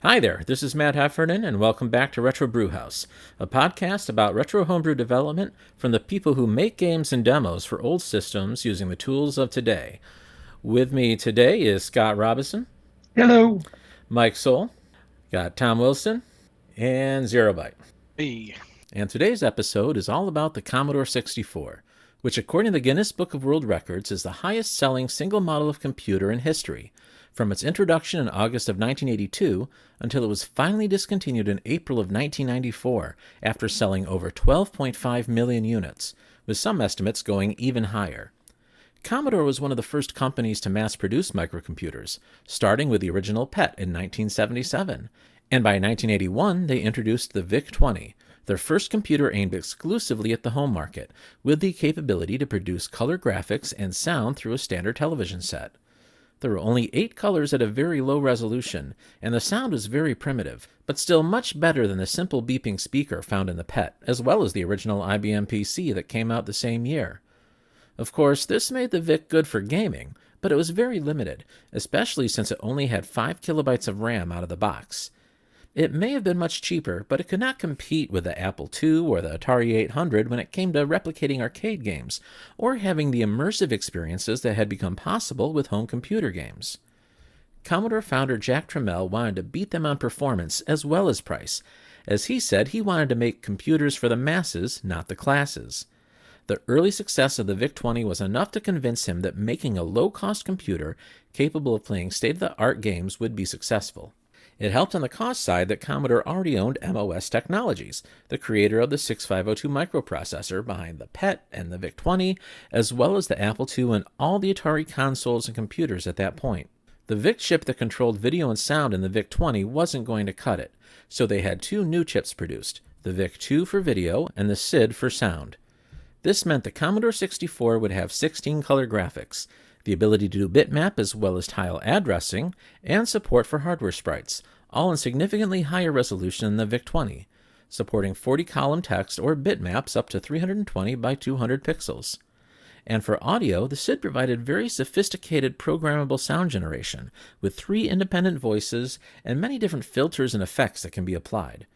Hi there, this is Matt Heffernan, and welcome back to Retro Brewhouse, a podcast about retro homebrew development from the people who make games and demos for old systems using the tools of today. With me today is Scott Robinson. Hello. Mike Soul. Got Tom Wilson. And Zerobyte. Hey. And today's episode is all about the Commodore 64, which according to the Guinness Book of World Records is the highest-selling single model of computer in history, from its introduction in August of 1982 until it was finally discontinued in April of 1994 after selling over 12.5 million units, with some estimates going even higher. Commodore was one of the first companies to mass-produce microcomputers, starting with the original PET in 1977, and by 1981 they introduced the VIC-20, their first computer aimed exclusively at the home market, with the capability to produce color graphics and sound through a standard television set. There were only 8 colors at a very low resolution, and the sound was very primitive, but still much better than the simple beeping speaker found in the PET, as well as the original IBM PC that came out the same year. Of course, this made the VIC good for gaming, but it was very limited, especially since it only had 5 kilobytes of RAM out of the box. It may have been much cheaper, but it could not compete with the Apple II or the Atari 800 when it came to replicating arcade games, or having the immersive experiences that had become possible with home computer games. Commodore founder Jack Tramiel wanted to beat them on performance as well as price, as he said he wanted to make computers for the masses, not the classes. The early success of the VIC-20 was enough to convince him that making a low-cost computer capable of playing state-of-the-art games would be successful. It helped on the cost side that Commodore already owned MOS Technologies, the creator of the 6502 microprocessor behind the PET and the VIC-20, as well as the Apple II and all the Atari consoles and computers at that point. The VIC chip that controlled video and sound in the VIC-20 wasn't going to cut it, so they had 2 new chips produced, the VIC-2 for video and the SID for sound. This meant the Commodore 64 would have 16-color graphics, the ability to do bitmap as well as tile addressing, and support for hardware sprites, all in significantly higher resolution than the VIC-20, supporting 40-column text or bitmaps up to 320 by 200 pixels. And for audio, the SID provided very sophisticated programmable sound generation, with 3 independent voices and many different filters and effects that can be applied.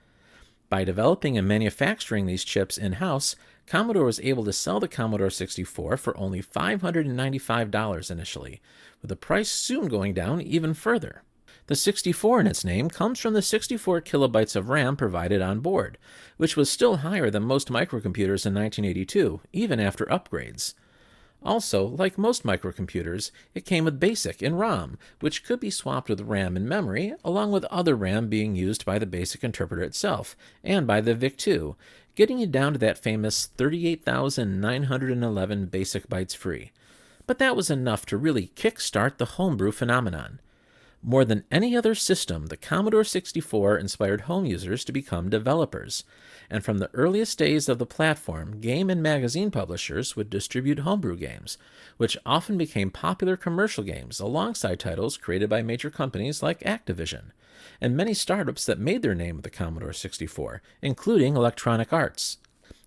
By developing and manufacturing these chips in-house, Commodore was able to sell the Commodore 64 for only $595 initially, with the price soon going down even further. The 64 in its name comes from the 64 kilobytes of RAM provided on board, which was still higher than most microcomputers in 1982, even after upgrades. Also, like most microcomputers, it came with BASIC and ROM, which could be swapped with RAM and memory, along with other RAM being used by the BASIC interpreter itself, and by the VIC-2, getting you down to that famous 38,911 BASIC bytes free. But that was enough to really kick-start the homebrew phenomenon. More than any other system, the Commodore 64 inspired home users to become developers, and from the earliest days of the platform, game and magazine publishers would distribute homebrew games, which often became popular commercial games alongside titles created by major companies like Activision, and many startups that made their name with the Commodore 64, including Electronic Arts.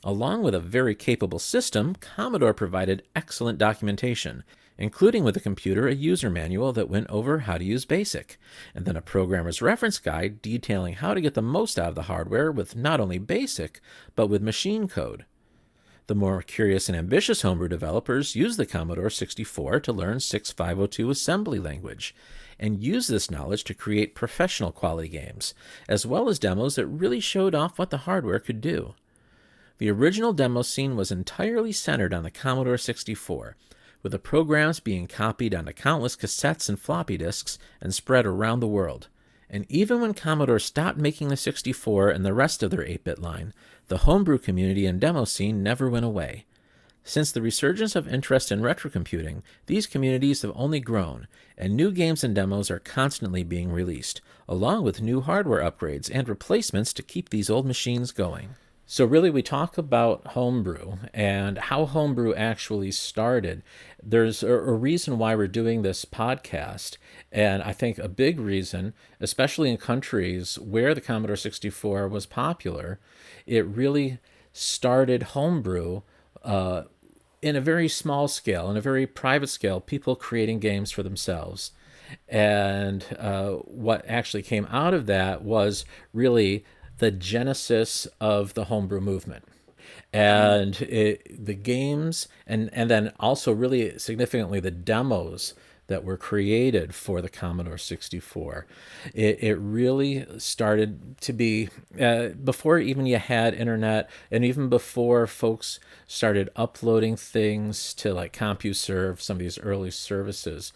Along with a very capable system, Commodore provided excellent documentation, including with the computer a user manual that went over how to use BASIC, and then a programmer's reference guide detailing how to get the most out of the hardware with not only BASIC, but with machine code. The more curious and ambitious homebrew developers used the Commodore 64 to learn 6502 assembly language, and use this knowledge to create professional quality games, as well as demos that really showed off what the hardware could do. The original demo scene was entirely centered on the Commodore 64, with the programs being copied onto countless cassettes and floppy disks and spread around the world. And even when Commodore stopped making the 64 and the rest of their 8-bit line, the homebrew community and demo scene never went away. Since the resurgence of interest in retrocomputing, these communities have only grown, and new games and demos are constantly being released, along with new hardware upgrades and replacements to keep these old machines going. So really, we talk about homebrew and how homebrew actually started. There's a reason why we're doing this podcast, and I think a big reason, especially in countries where the Commodore 64 was popular, it really started homebrew in a very small scale, in a very private scale, people creating games for themselves. And what actually came out of that was really the genesis of the homebrew movement. And the games, and then also really significantly the demos that were created for the Commodore 64. It really started to be, before even you had internet, and even before folks started uploading things to like CompuServe, some of these early services.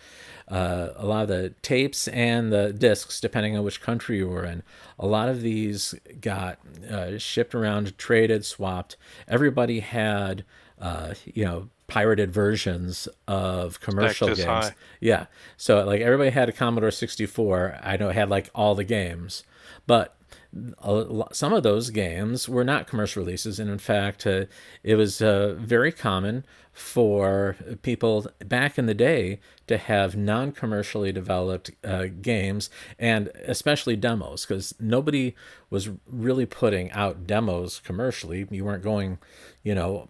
A lot of the tapes and the discs, depending on which country you were in, a lot of these got shipped around, traded, swapped. Everybody had, pirated versions of Stacked commercial this games. high. Yeah. So like everybody had a Commodore 64. I know it had like all the games, but some of those games were not commercial releases, and in fact, it was very common for people back in the day to have non-commercially developed games, and especially demos, because nobody was really putting out demos commercially. You weren't going, you know,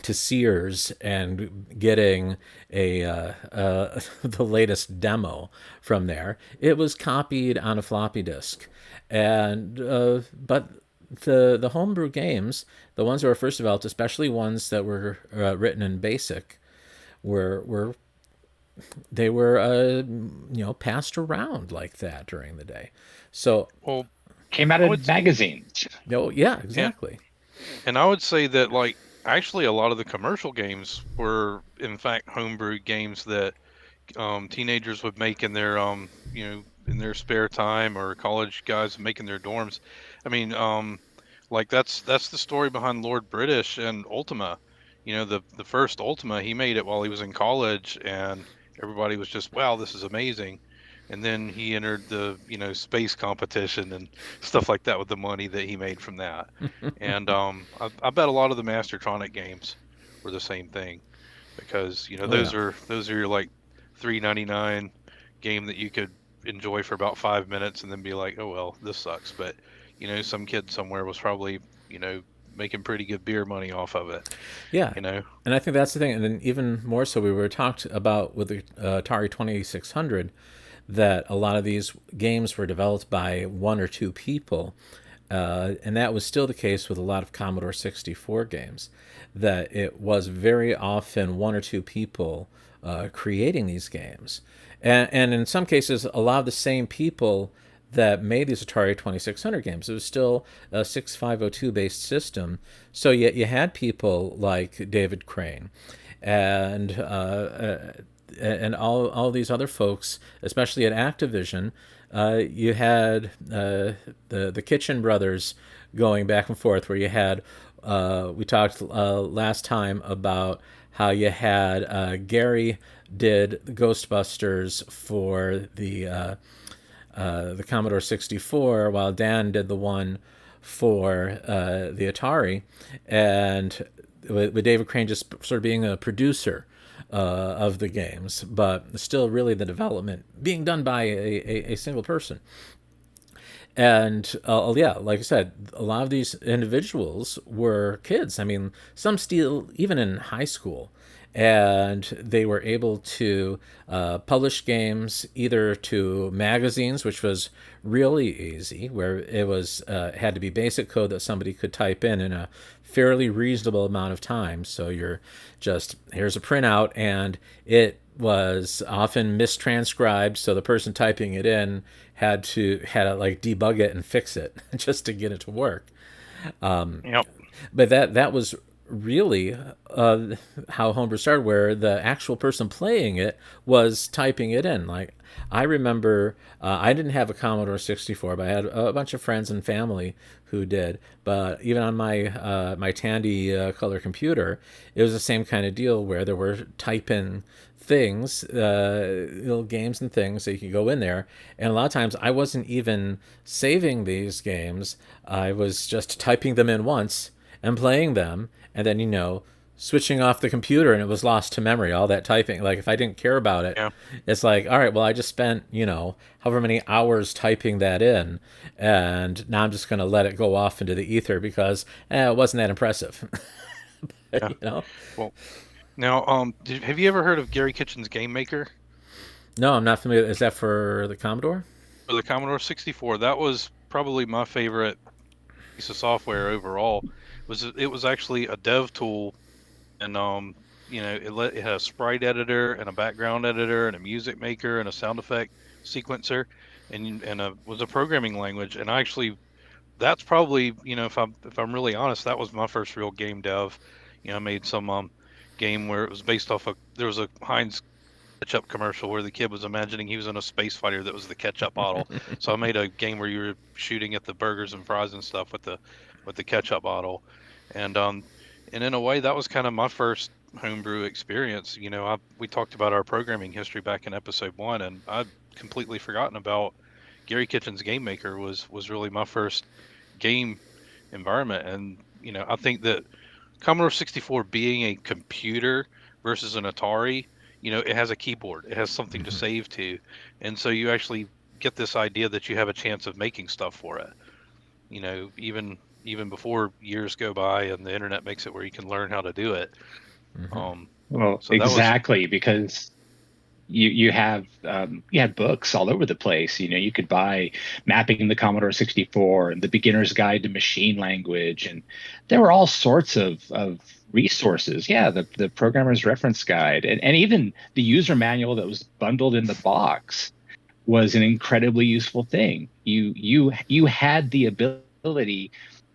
to Sears and getting the latest demo from there. It was copied on a floppy disk, and but the homebrew games, the ones that were first developed, especially ones that were written in BASIC, were they were passed around like that during the day. So, Well, Came out I in would, magazines. no, yeah, and exactly. and I would say that like actually a lot of the commercial games were in fact homebrew games that teenagers would make in their in their spare time, or college guys make in their dorms. I mean, like that's the story behind Lord British and Ultima. The first Ultima, he made it while he was in college, and everybody was just, wow, this is amazing. And then he entered the space competition and stuff like that with the money that he made from that. And I bet a lot of the Mastertronic games were the same thing, because Oh yeah. those are your like 3.99 game that you could enjoy for about 5 minutes and then be like, oh well, this sucks. But some kid somewhere was probably making pretty good beer money off of it. Yeah, You know, and I think that's the thing. And then even more so, we were talked about with the Atari 2600 that a lot of these games were developed by one or two people, and that was still the case with a lot of Commodore 64 games. That it was very often one or two people creating these games, and in some cases, a lot of the same people that made these Atari 2600 games. It was still a 6502 based system. So you had people like David Crane and all these other folks, especially at Activision. You had the Kitchen Brothers going back and forth, where you had we talked last time about how you had Gary did Ghostbusters for the Commodore 64, while Dan did the one for the Atari, and with David Crane just sort of being a producer of the games, but still really the development being done by a single person. And yeah, like I said, a lot of these individuals were kids. I mean, some still even in high school, and they were able to publish games either to magazines, which was really easy, where it was had to be basic code that somebody could type in a fairly reasonable amount of time. So you're just, here's a printout, and it was often mistranscribed, so the person typing it in had to like debug it and fix it just to get it to work. yep, But that was really how homebrew started, where the actual person playing it was typing it in. Like, I remember I didn't have a Commodore 64, but I had a bunch of friends and family who did. But even on my Tandy color computer, it was the same kind of deal, where there were type in things, little games and things that you could go in there. And a lot of times I wasn't even saving these games. I was just typing them in once and playing them, and then switching off the computer, and it was lost to memory, all that typing. Like, if I didn't care about it, yeah, it's like, all right, well, I just spent however many hours typing that in, and now I'm just going to let it go off into the ether because it wasn't that impressive. yeah. you know Well, Now, have you ever heard of Gary Kitchen's Game Maker No, I'm not familiar. Is that for the Commodore? for the Commodore 64? That was probably my favorite piece of software overall. It was actually a dev tool, and it had a sprite editor and a background editor and a music maker and a sound effect sequencer, and was a programming language. And I actually, that's probably, if I'm really honest, that was my first real game dev. I made some game where it was based off of, there was a Heinz ketchup commercial where the kid was imagining he was in a space fighter that was the ketchup bottle. So I made a game where you were shooting at the burgers and fries and stuff with the ketchup bottle, and in a way that was kind of my first homebrew experience. We talked about our programming history back in episode 1, and I'd completely forgotten about Gary Kitchen's Game Maker was really my first game environment. And I think that Commodore 64 being a computer versus an Atari, it has a keyboard, it has something to Hmm. save to. And so you actually get this idea that you have a chance of making stuff for it, even before years go by and the internet makes it where you can learn how to do it. Hmm. Um, Well, so that was, exactly, because you had books all over the place. You could buy Mapping the Commodore 64 and The Beginner's Guide to Machine Language, and there were all sorts of resources. Yeah, the programmer's reference guide, and even the user manual that was bundled in the box was an incredibly useful thing. You had the ability,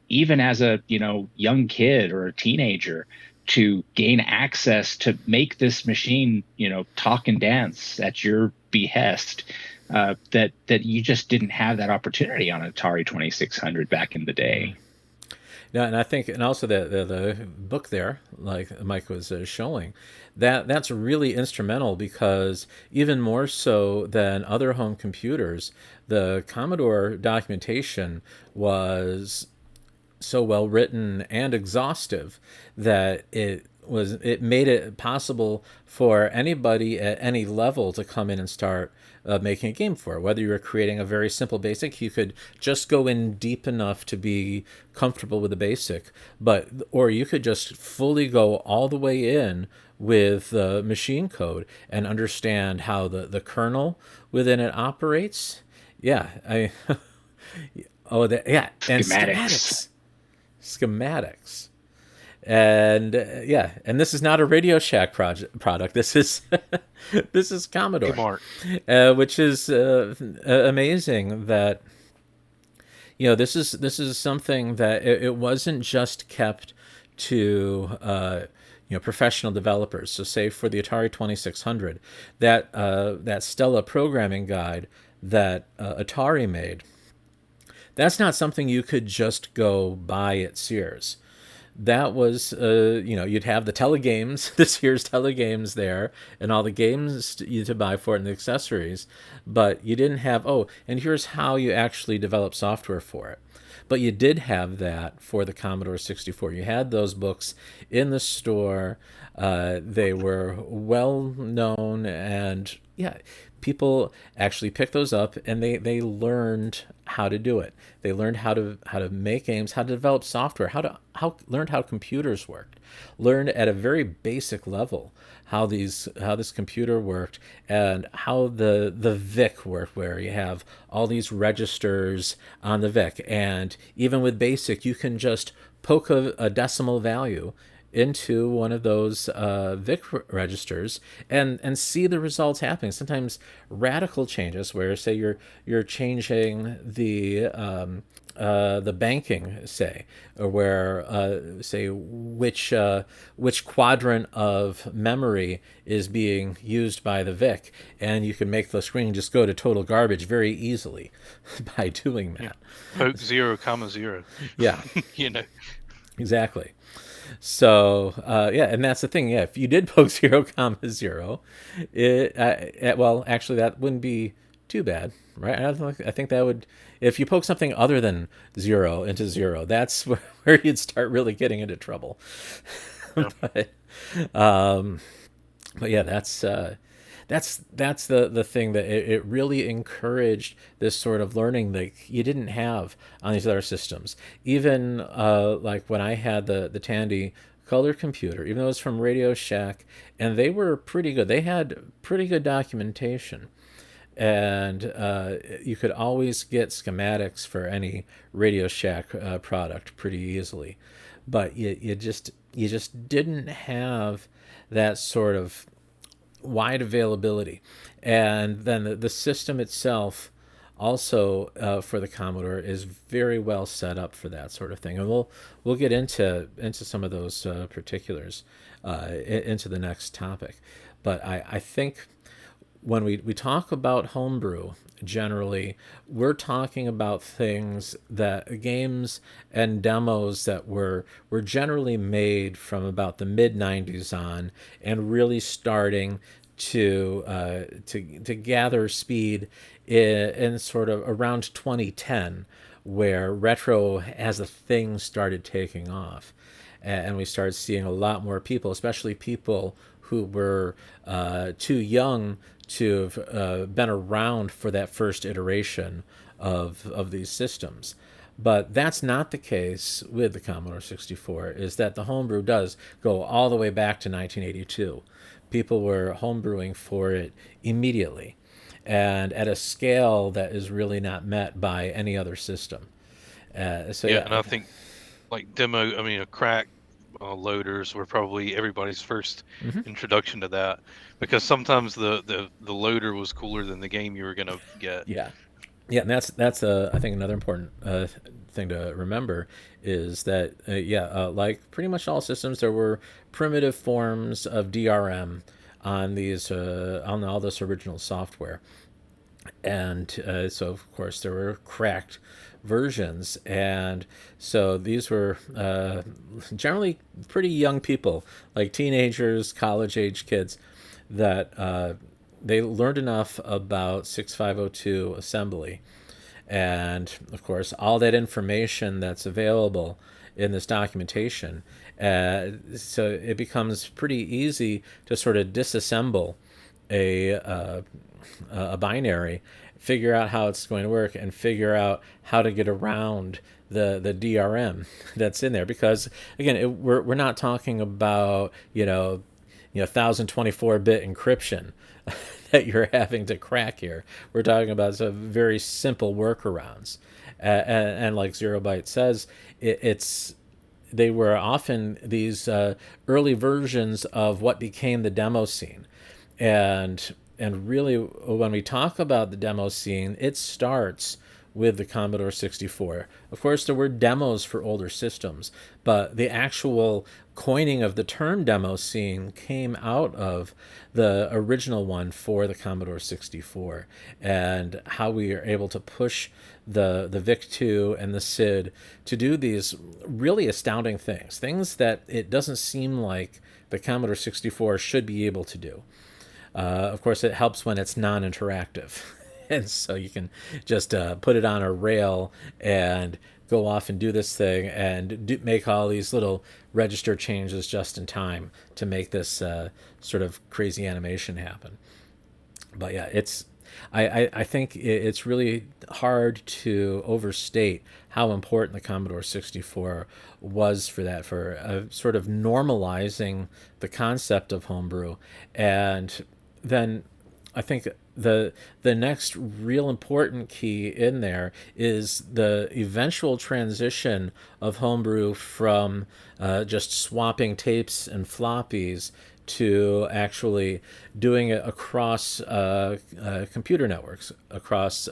even as a young kid or a teenager, to gain access to make this machine talk and dance at your behest, that you just didn't have that opportunity on Atari 2600 back in the day. Yeah, and I think, and also the book there, like Mike was showing, that's really instrumental because even more so than other home computers, the Commodore documentation was so well written and exhaustive that it made it possible for anybody at any level to come in and start making a game for it. Whether you were creating a very simple basic, you could just go in deep enough to be comfortable with the basic, or you could just fully go all the way in with machine code and understand how the kernel within it operates. Yeah, yeah, and Schematics. schematics. And yeah, and this is not a Radio Shack product. This is this is Commodore, Kmart. which is amazing that this is something that it wasn't just kept to professional developers. So say for the Atari 2600, that Stella programming guide that Atari made, that's not something you could just go buy at Sears. That was, you'd have the telegames, the Sears telegames there, and all the games to buy for it and the accessories, but you didn't have, oh, and here's how you actually develop software for it. But you did have that for the Commodore 64. You had those books in the store. They were well known, and yeah, people actually picked those up and they learned how to do it. They learned how to make games, how to develop software, how learned how computers worked, learned at a very basic level how this computer worked and how the VIC worked, where you have all these registers on the VIC, and even with BASIC you can just poke a decimal value into one of those VIC registers and see the results happening. Sometimes radical changes, where say you're changing the banking, say, or where say which quadrant of memory is being used by the VIC, and you can make the screen just go to total garbage very easily by doing Yeah. that. Poke 0, 0. Yeah, you know, exactly. So yeah, and that's the thing. Yeah, if you did poke 0, 0, well, actually, that wouldn't be too bad, right? I think that would, if you poke something other than 0 into 0, that's where you'd start really getting into trouble. yeah. but um, but yeah, that's the thing that it really encouraged this sort of learning that you didn't have on these other systems. Even like when I had the Tandy color computer, even though it was from Radio Shack, and they were pretty good. They had pretty good documentation, and you could always get schematics for any Radio Shack product pretty easily, but you just didn't have that sort of wide availability. And then the system itself also for the Commodore is very well set up for that sort of thing, and we'll get into some of those particulars into the next topic. But I think when we talk about homebrew, generally, we're talking about things that games and demos that were generally made from about the mid '90s on, and really starting to gather speed in sort of around 2010, where retro as a thing started taking off, and we started seeing a lot more people, especially people who were too young to have been around for that first iteration of these systems. But that's not the case with the Commodore 64, is that the homebrew does go all the way back to 1982. People were homebrewing for it immediately, and at a scale that is really not met by any other system. So Yeah, and yeah, I think like demo, I mean, a crack loaders were probably everybody's first introduction to that, because sometimes the loader was cooler than the game you were gonna get. yeah. Yeah, and that's I think another important thing to remember is that like pretty much all systems, there were primitive forms of DRM on these on all this original software, and so of course there were cracked versions, and so these were generally pretty young people, like teenagers, college age kids, that they learned enough about 6502 assembly, and of course all that information that's available in this documentation, so it becomes pretty easy to sort of disassemble a a binary, figure out how it's going to work, and figure out how to get around the DRM that's in there. Because again, we're not talking about 1024-bit encryption that you're having to crack here. We're talking about some very simple workarounds, and like Zero Byte says, it's they were often these early versions of what became the demo scene. And really, when we talk about the demo scene, it starts with the Commodore 64. Of course, there were demos for older systems, but the actual coining of the term demo scene came out of the original one for the Commodore 64, and how we are able to push the VIC-2 and the SID to do these really astounding things that it doesn't seem like the Commodore 64 should be able to do. Of course, it helps when it's non-interactive. And so you can just put it on a rail and go off and do this thing and make all these little register changes just in time to make this sort of crazy animation happen. But yeah, I think it's really hard to overstate how important the Commodore 64 was for that, for sort of normalizing the concept of homebrew. And then I think the next real important key in there is the eventual transition of homebrew from just swapping tapes and floppies to actually doing it across computer networks, across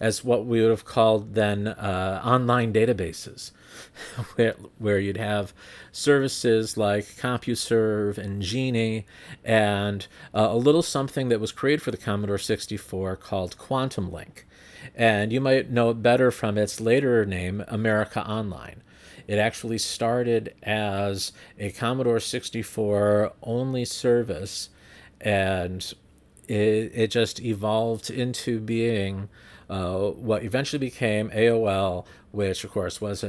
as what we would have called then online databases, where you'd have services like CompuServe and Genie, and a little something that was created for the Commodore 64 called Quantum Link. And you might know it better from its later name, America Online. It actually started as a Commodore 64 only service, and it just evolved into being what eventually became AOL, which of course was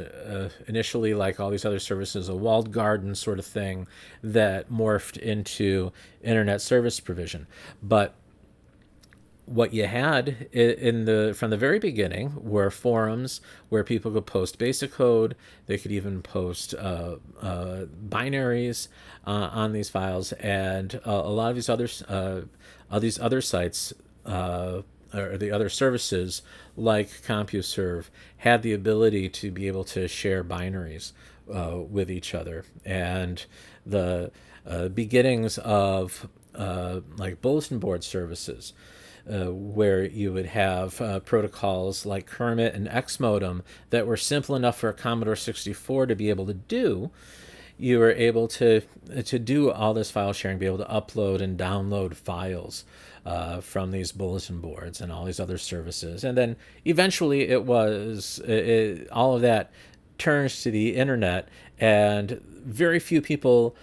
initially, like all these other services, a walled garden sort of thing that morphed into internet service provision. But what you had in the from the very beginning were forums where people could post basic code. They could even post binaries on these files, and a lot of these other sites or the other services like CompuServe had the ability to be able to share binaries with each other, and the beginnings of like bulletin board services, where you would have protocols like Kermit and Xmodem that were simple enough for a Commodore 64 to be able to do. You were able to do all this file sharing, be able to upload and download files from these bulletin boards and all these other services. And then eventually all of that turns to the internet, and very few people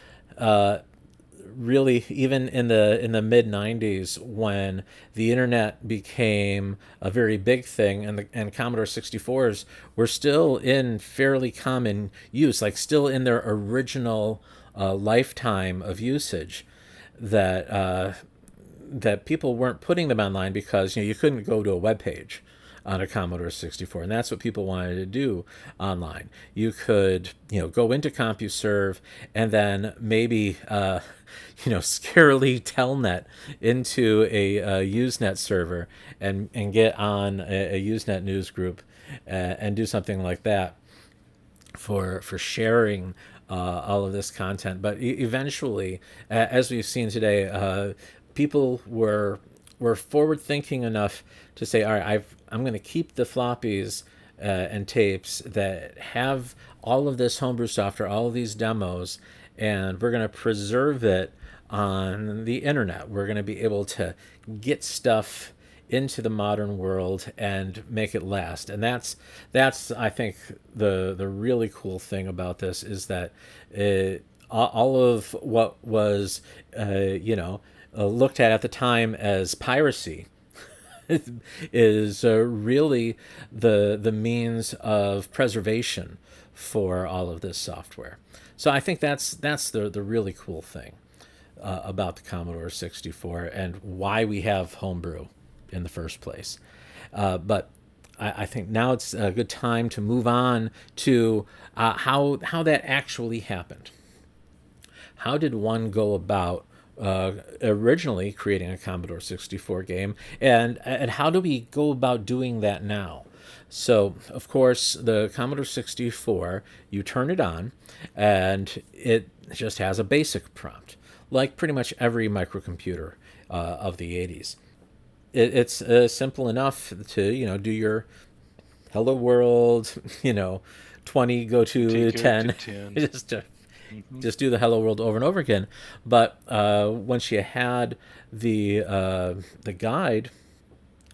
really, even in the mid 90s, when the internet became a very big thing, and Commodore 64s were still in fairly common use, like still in their original lifetime of usage, that people weren't putting them online because you couldn't go to a web page on a Commodore 64, and that's what people wanted to do online. You could go into CompuServe and then maybe scarily telnet into a Usenet server and get on a Usenet news group and do something like that for sharing all of this content. But eventually, as we've seen today, people were forward thinking enough to say, all right, I'm going to keep the floppies and tapes that have all of this homebrew software, all of these demos, and we're going to preserve it on the internet. We're going to be able to get stuff into the modern world and make it last. And that's I think the really cool thing about this is that all of what was looked at the time as piracy is really the means of preservation for all of this software. So I think that's the really cool thing about the Commodore 64 and why we have homebrew in the first place. But I think now it's a good time to move on to how that actually happened. How did one go about originally creating a Commodore 64 game, and how do we go about doing that now? So, of course, the Commodore 64, you turn it on, and it just has a basic prompt, like pretty much every microcomputer of the 80s. It's simple enough to do your hello world, 20 go to 10, 10. just do the hello world over and over again. But once you had the guide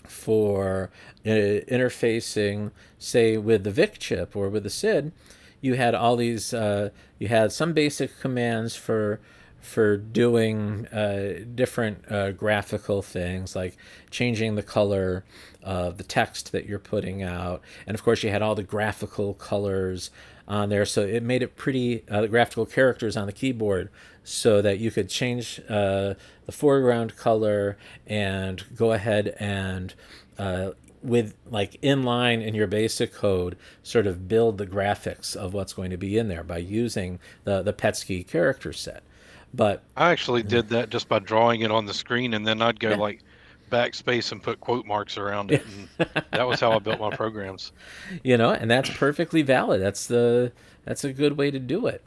for interfacing, say, with the VIC chip or with the SID, you had all these. You had some basic commands for doing different graphical things, like changing the color of the text that you're putting out, and of course you had all the graphical colors on there, so it made it pretty, the graphical characters on the keyboard, so that you could change the foreground color and go ahead and with like inline in your basic code, sort of build the graphics of what's going to be in there by using the Petsky character set. But I actually did that just by drawing it on the screen, and then I'd go like backspace and put quote marks around it, and that was how I built my programs. And that's perfectly valid. That's a good way to do it.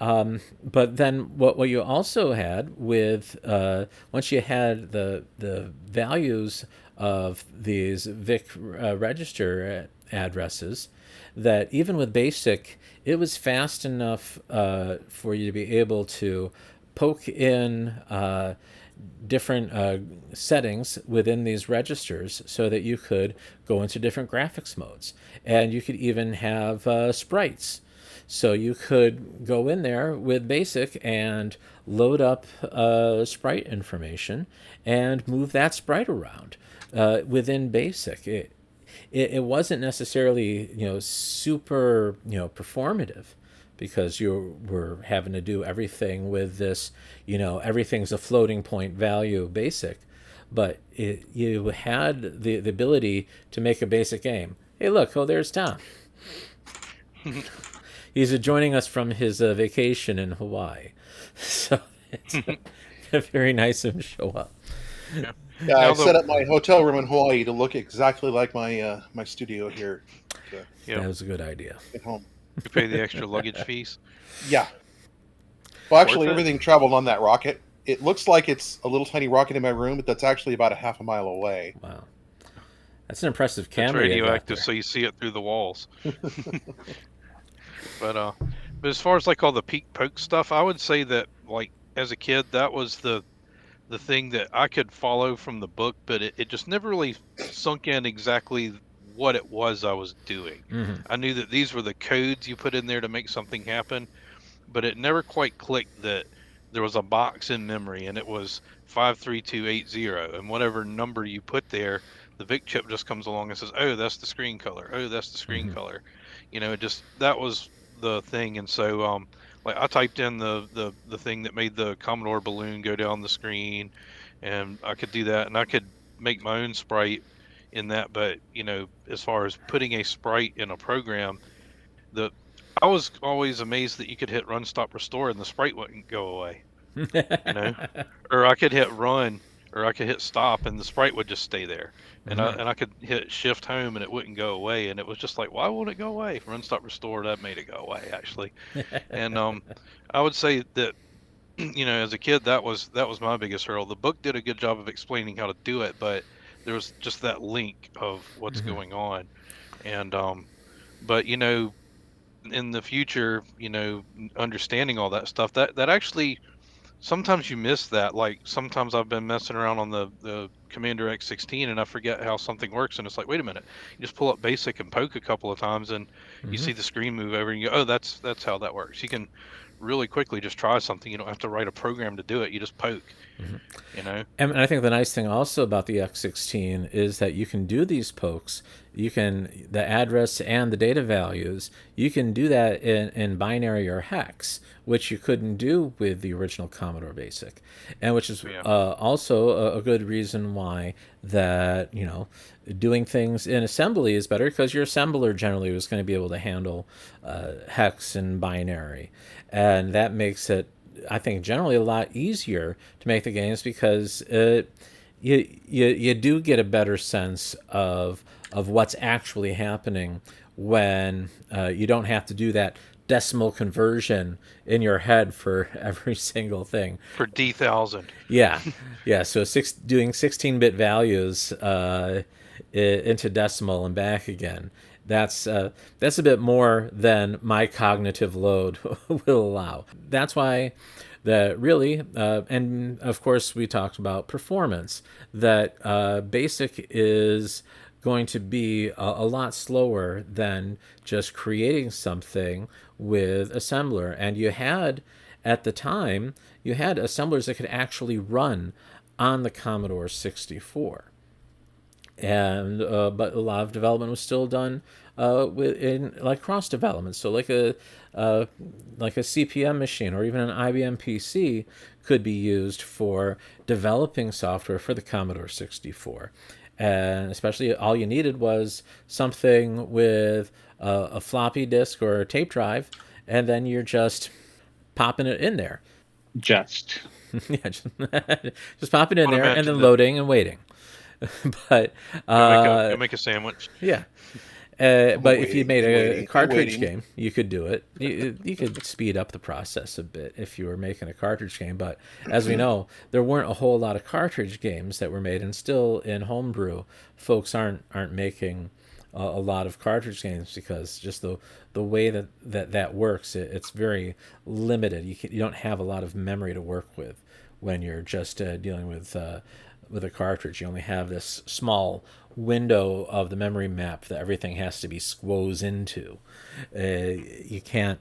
But then what you also had with once you had the values of these VIC register addresses, that even with BASIC, it was fast enough for you to be able to poke in different settings within these registers so that you could go into different graphics modes. And you could even have sprites. So you could go in there with BASIC and load up sprite information and move that sprite around within BASIC. It wasn't necessarily super performative, because you were having to do everything with this, everything's a floating point value BASIC. but you had the ability to make a basic game. Hey, look, oh, there's Tom. He's joining us from his vacation in Hawaii. So it's very nice of him to show up. Yeah. Yeah, I Now set the up my hotel room in Hawaii to look exactly like my my studio here That was a good idea. at home. you pay the extra luggage fees. Yeah. Well, actually, Worth it? everything traveled on that rocket. It looks like it's a little tiny rocket in my room, but that's actually about a half a mile away. Wow. That's an impressive It's camera you got radioactive, there. so you see it through the walls. But as far as like all the peek poke stuff, I would say that like as a kid, that was the thing that I could follow from the book, but it just never really sunk in exactly what it was I was doing. Mm-hmm. I knew that these were the codes you put in there to make something happen, but it never quite clicked that there was a box in memory and it was 53280, and whatever number you put there, the VIC chip just comes along and says, "Oh, that's the screen color. Oh, that's the screen Mm-hmm. color." It just that was the thing. And so like I typed in the thing that made the Commodore balloon go down the screen, and I could do that, and I could make my own sprite in that. But as far as putting a sprite in a program, the I was always amazed that you could hit run, stop, restore, and the sprite wouldn't go away. Or I could hit run, or I could hit stop, and the sprite would just stay there. And I could hit shift home, and it wouldn't go away. And it was just like, why won't it go away? Run, stop, restore, that made it go away actually. And I would say that as a kid, that was my biggest hurdle. The book did a good job of explaining how to do it, but there was just that link of what's going on. And but in the future, understanding all that stuff, that actually sometimes you miss that. Like sometimes I've been messing around on the Commander X16 and I forget how something works, and it's like, wait a minute, you just pull up basic and poke a couple of times and you see the screen move over and you go, oh, that's how that works. You can really quickly just try something. You don't have to write a program to do it. You just poke. And I think the nice thing also about the X16 is that you can do these pokes. You can, the address and the data values, you can do that in binary or hex, which you couldn't do with the original Commodore BASIC. And which is also a good reason why that, doing things in assembly is better, because your assembler generally was going to be able to handle hex and binary. And that makes it, I think, generally a lot easier to make the games, because you do get a better sense of what's actually happening when you don't have to do that decimal conversion in your head for every single thing. For D1000. Yeah. So doing 16-bit values into decimal and back again. That's a bit more than my cognitive load will allow. That's why that really, and of course we talked about performance, that BASIC is going to be a lot slower than just creating something with assembler. And at the time, you had assemblers that could actually run on the Commodore 64. And but a lot of development was still done in like cross development. So like a CPM machine or even an IBM PC could be used for developing software for the Commodore 64. And especially all you needed was something with a floppy disk or a tape drive, and then you're just popping it in there. Just Just popping it in there and then loading and waiting. But Go make a sandwich. Yeah. But if you made a cartridge game, you could do it. You could speed up the process a bit if you were making a cartridge game. But as we know, there weren't a whole lot of cartridge games that were made, and still in homebrew, folks aren't making a lot of cartridge games, because just the way that works, it's very limited. You don't have a lot of memory to work with when you're just dealing with a cartridge. You only have this small window of the memory map that everything has to be squoze into. You can't.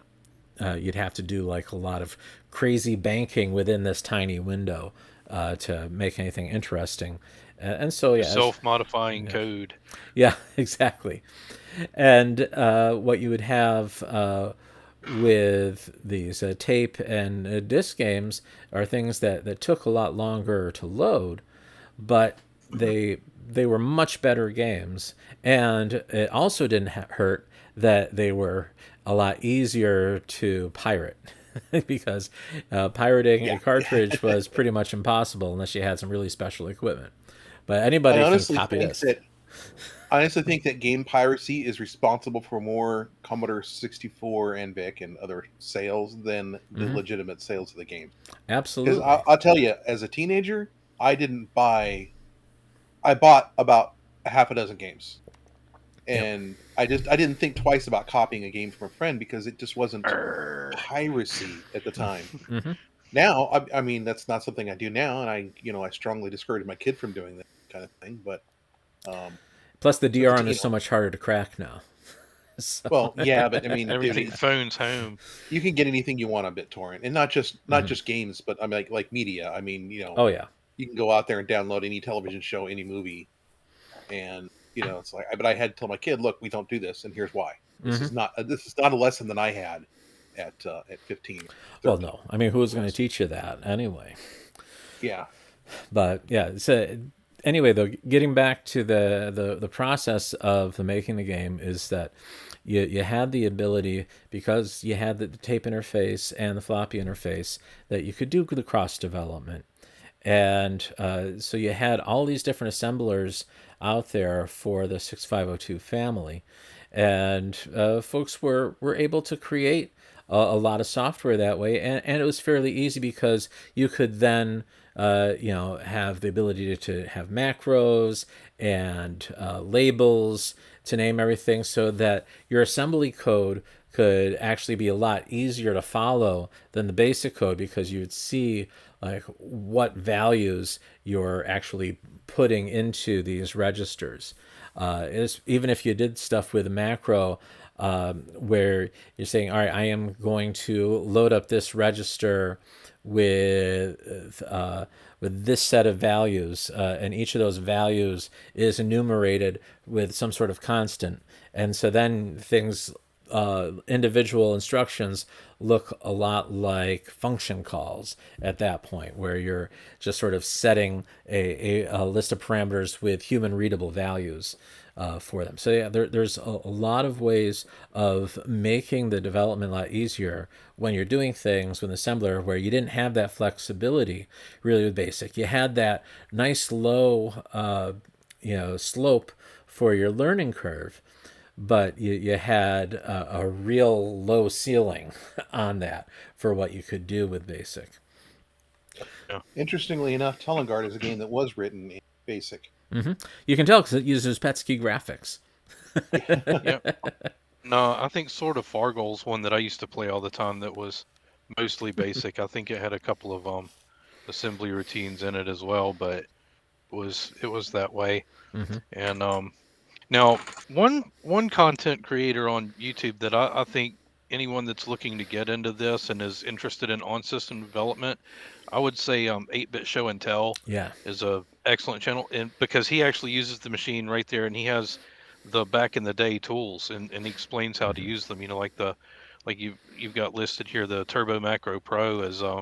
You'd have to do like a lot of crazy banking within this tiny window to make anything interesting. And so Self-modifying code. Yeah, exactly. And what you would have with these tape and disc games are things that took a lot longer to load, but they were much better games, and it also didn't hurt that they were a lot easier to pirate. Because pirating Yeah. a cartridge was pretty much impossible unless you had some really special equipment. But I anybody can honestly copy think this. that I honestly think that game piracy is responsible for more Commodore 64 and VIC and other sales than the Hmm. legitimate sales of the game. Because Absolutely. I'll tell you, as a teenager, I didn't buy. I bought about a half a dozen games, Yep. and I didn't think twice about copying a game from a friend because it just wasn't Arr. piracy at the time. Hmm. Now, I mean, that's not something I do now, and I strongly discourage my kid from doing that kind of thing. But um, Plus, the at the DRM is so much harder to crack now. So, well, yeah, but I mean, dude, Everything phones home. you can get anything you want on BitTorrent, and not mhm. just games, but I mean, like media. I mean, Oh yeah. you can go out there and download any television show, any movie, and it's like. But I had to tell my kid, look, we don't do this, and here's why. Hmm. This is not a lesson that I had at 15, Well, 13. no. I mean, who's going to Was teach you that anyway? Yeah, But yeah. So anyway, though, getting back to the process of the making the game is that you had the ability, because you had the tape interface and the floppy interface, that you could do the cross development. And so you had all these different assemblers out there for the 6502 family. And folks were able to create a lot of software that way. And it was fairly easy because you could then have the ability to have macros and labels to name everything, so that your assembly code could actually be a lot easier to follow than the basic code, because you would see like what values you're actually putting into these registers. Even if you did stuff with a macro, where you're saying, all right, I am going to load up this register with this set of values, and each of those values is enumerated with some sort of constant, and so then things, individual instructions, look a lot like function calls at that point, where you're just sort of setting a list of parameters with human readable values for them. So yeah, there's a lot of ways of making the development a lot easier when you're doing things with assembler where you didn't have that flexibility really with basic. You had that nice low slope for your learning curve, but you had a real low ceiling on that for what you could do with basic. Yeah. interestingly enough, Telengard is a game that was written in BASIC. Hmm. You can tell because it uses Petsky graphics. Yeah. Yep. No, I think sort of Fargo's one that I used to play all the time that was mostly basic. I think it had a couple of assembly routines in it as well, but it was that way. Hmm. And now one content creator on YouTube that I think anyone that's looking to get into this and is interested in on system development, I would say 8-bit show and tell Yeah. is a excellent channel, and because he actually uses the machine right there, and he has the back in the day tools, and he explains how to Hmm. use them. Like you've got listed here the Turbo Macro Pro as the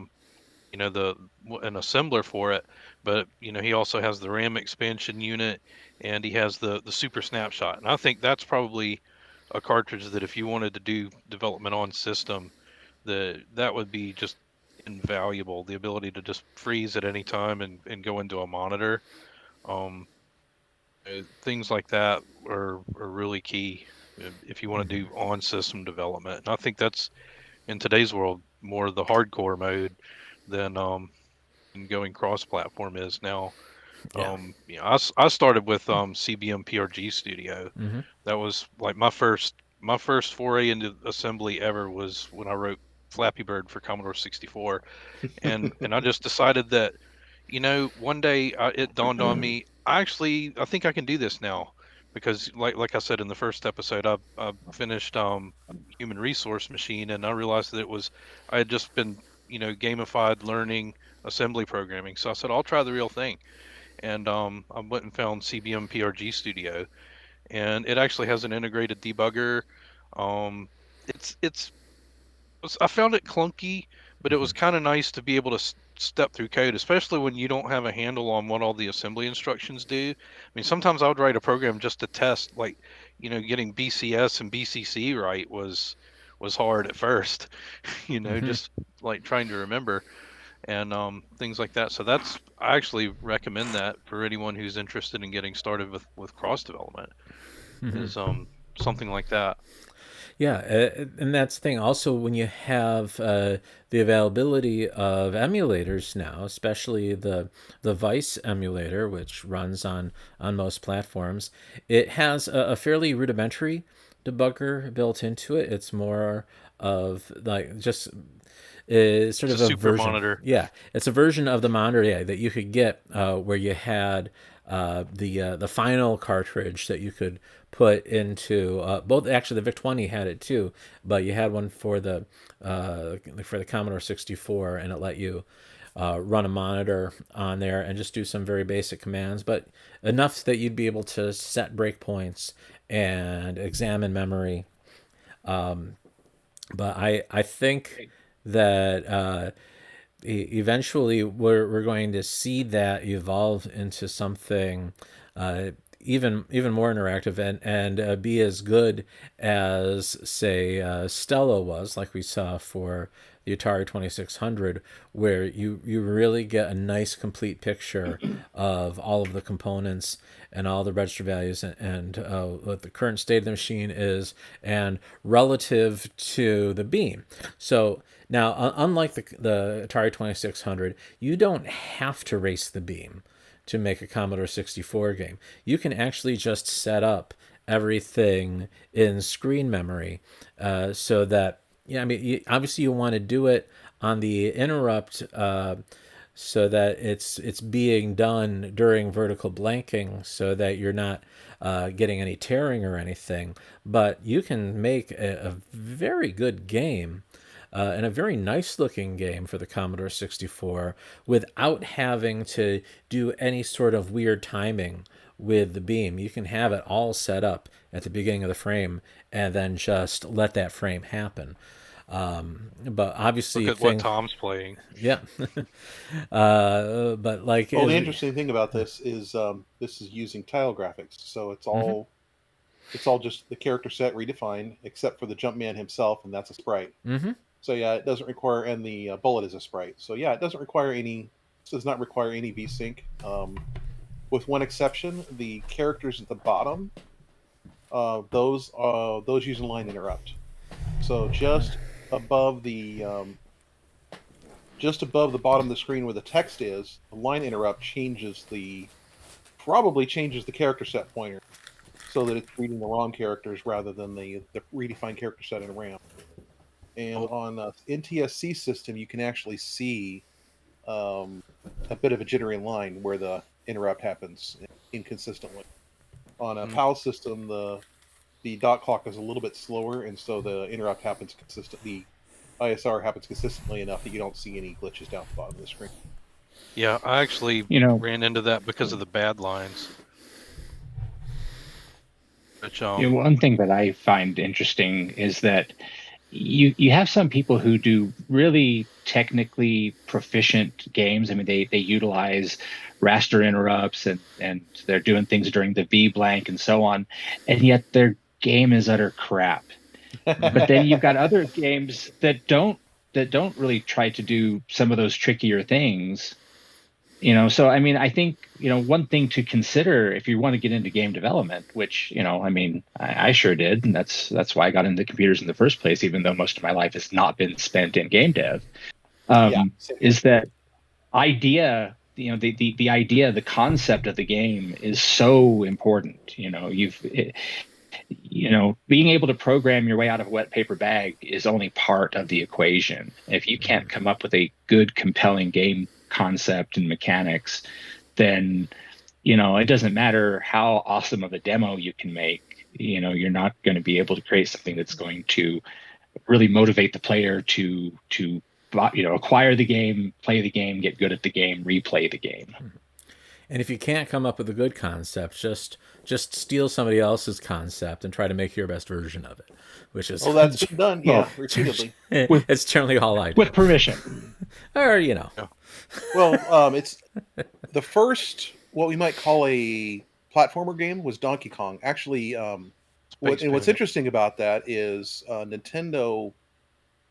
an assembler for it, but he also has the RAM expansion unit, and he has the Super Snapshot. And I think that's probably a cartridge that if you wanted to do development on system, that would be just invaluable. The ability to just freeze at any time and go into a monitor. Um, Things like that are really key if you want to do on system development. And I think that's in today's world more the hardcore mode than going cross-platform is now. Yeah. I started with CBM PRG Studio. Hmm. That was like my first foray into assembly ever was when I wrote Flappy Bird for Commodore 64, and I just decided that one day it dawned on me, I think I can do this now, because like I said in the first episode, I finished Human Resource Machine, and I realized that I had just been gamified learning assembly programming. So I said I'll try the real thing, and I went and found CBM PRG Studio, and it actually has an integrated debugger. Um, it's I found it clunky, but it was Hmm. kind of nice to be able to step through code, especially when you don't have a handle on what all the assembly instructions do. I mean, sometimes I would write a program just to test, like, getting BCS and BCC right was hard at first, just like trying to remember and things like that. So I actually recommend that for anyone who's interested in getting started with cross development is something like that. Yeah, and that's the thing. Also, when you have the availability of emulators now, especially the Vice emulator, which runs on most platforms, it has a fairly rudimentary debugger built into it. It's more of like just is sort It's of a a super version. monitor. Yeah, it's a version of the monitor, yeah, that you could get where you had the final cartridge that you could put into both. Actually, the VIC 20 had it too, but you had one for the Commodore 64, and it let you run a monitor on there and just do some very basic commands, but enough that you'd be able to set breakpoints and examine memory. But I think that eventually we're going to see that evolve into something even more interactive and be as good as, say, Stella was, like we saw for the Atari 2600, where you really get a nice complete picture of all of the components and all the register values and what the current state of the machine is and relative to the beam. So now, unlike the Atari 2600, you don't have to race the beam to make a Commodore 64 game. You can actually just set up everything in screen memory so that, yeah, I mean, obviously you want to do it on the interrupt so that it's being done during vertical blanking so that you're not getting any tearing or anything. But you can make a very good game and a very nice looking game for the Commodore 64 without having to do any sort of weird timing with the beam. You can have it all set up at the beginning of the frame and then just let that frame happen. But obviously, Look at what Tom's playing. Yeah. But like, well, the interesting thing about this is using tile graphics, so it's all just the character set redefined, except for the Jumpman himself, and that's a sprite. So yeah, it doesn't require, and the bullet is a sprite. So yeah, it doesn't require any. Does not require any VSync. With one exception, the characters at the bottom, those use a line interrupt. So just above the bottom of the screen where the text is, the line interrupt probably changes the character set pointer, so that it's reading the ROM characters rather than the redefined character set in RAM. And on NTSC system, you can actually see a bit of a jittery line where the interrupt happens inconsistently. On a PAL system, the dot clock is a little bit slower, and so the interrupt happens consistently. ISR happens consistently enough that you don't see any glitches down the bottom of the screen. Yeah, I actually ran into that because of the bad lines. Which, one thing that I find interesting is that you have some people who do really technically proficient games. I mean, they utilize raster interrupts and they're doing things during the V blank and so on, and yet their game is utter crap. But then you've got other games that don't really try to do some of those trickier things. So I mean, I think one thing to consider if you want to get into game development, which I mean, I sure did, and that's why I got into computers in the first place, even though most of my life has not been spent in game dev. Is that idea? The idea, the concept of the game is so important. Being able to program your way out of a wet paper bag is only part of the equation. If you can't come up with a good, compelling game concept and mechanics, then it doesn't matter how awesome of a demo you can make. You're not going to be able to create something that's going to really motivate the player to acquire the game, play the game, get good at the game, replay the game. And if you can't come up with a good concept, just steal somebody else's concept and try to make your best version of it, which is Oh, that's been done, Well, yeah, repeatedly. it's generally all I do. with permission. Or you know, Yeah. Well, it's the first what we might call a platformer game was Donkey Kong. Actually, what's Space Panic. interesting about that is Nintendo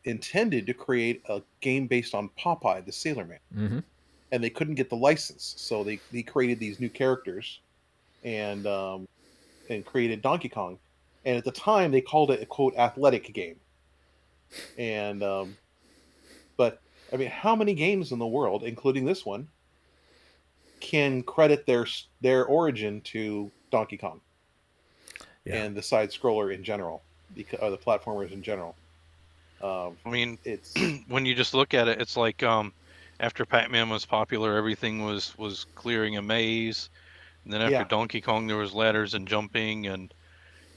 intended to create a game based on Popeye the Sailor Man, hmm and they couldn't get the license, so they created these new characters and created Donkey Kong. And at the time, they called it a quote athletic game. And but I mean, how many games in the world, including this one, can credit their origin to Donkey Kong yeah, and the side scroller in general, because or the platformers in general? I mean, It's when you just look at it, it's like after Pac-Man was popular, everything was clearing a maze. And then after yeah, Donkey Kong, there was ladders and jumping, and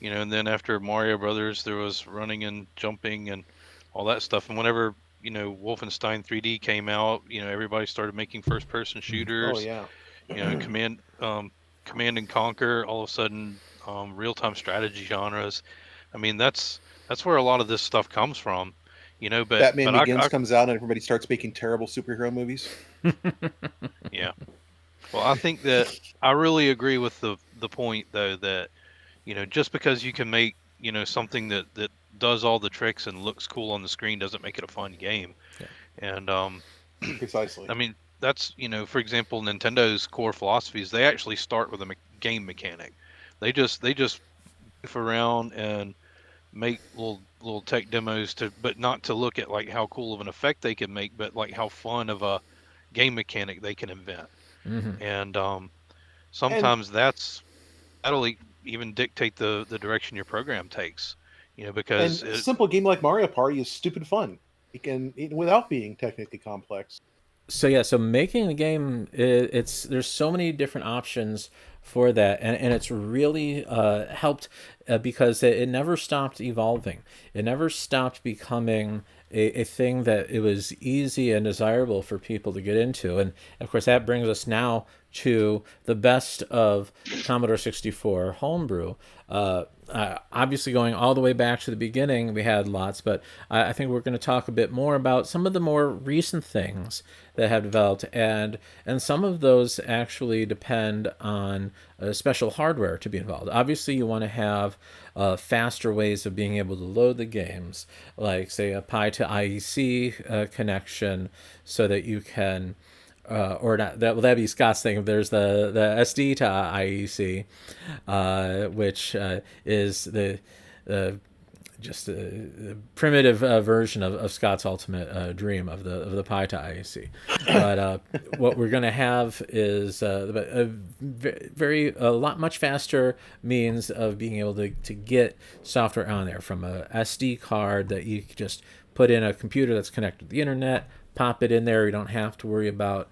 and then after Mario Brothers, there was running and jumping and all that stuff. And whenever Wolfenstein 3D came out, everybody started making first-person oh shooters. yeah, Command and Conquer. All of a sudden, real-time strategy genres. I mean, that's where a lot of this stuff comes from. But Batman I Begins comes out and everybody starts making terrible superhero movies. yeah. Well, I think that I really agree with the point though that just because you can make something that does all the tricks and looks cool on the screen doesn't make it a fun game. Yeah. And Precisely. I mean that's for example, Nintendo's core philosophies. They actually start with a game mechanic. They just goof around and make little tech demos but not to look at like how cool of an effect they can make, but like how fun of a game mechanic they can invent. hmm And And sometimes that'll even dictate the direction your program takes. Because and a simple game like Mario Party is stupid fun. It can without being technically complex. So yeah, so making a game, it's there's so many different options for that, and it's really helped because it never stopped evolving. It never stopped becoming a thing that it was easy and desirable for people to get into. And of course, that brings us now to the best of Commodore 64 Homebrew. Obviously, going all the way back to the beginning, we had lots, but I think we're going to talk a bit more about some of the more recent things that have developed, and some of those actually depend on special hardware to be involved. Obviously, you want to have faster ways of being able to load the games, like say a Pi to IEC connection, so that you can or not that'd be Scott's thing. There's the SD to IEC, which is the just a primitive version of Scott's ultimate dream of the Pi to IEC. But what we're going to have is a lot much faster means of being able to get software on there from a SD card that you can just put in a computer that's connected to the internet, pop it in there. You don't have to worry about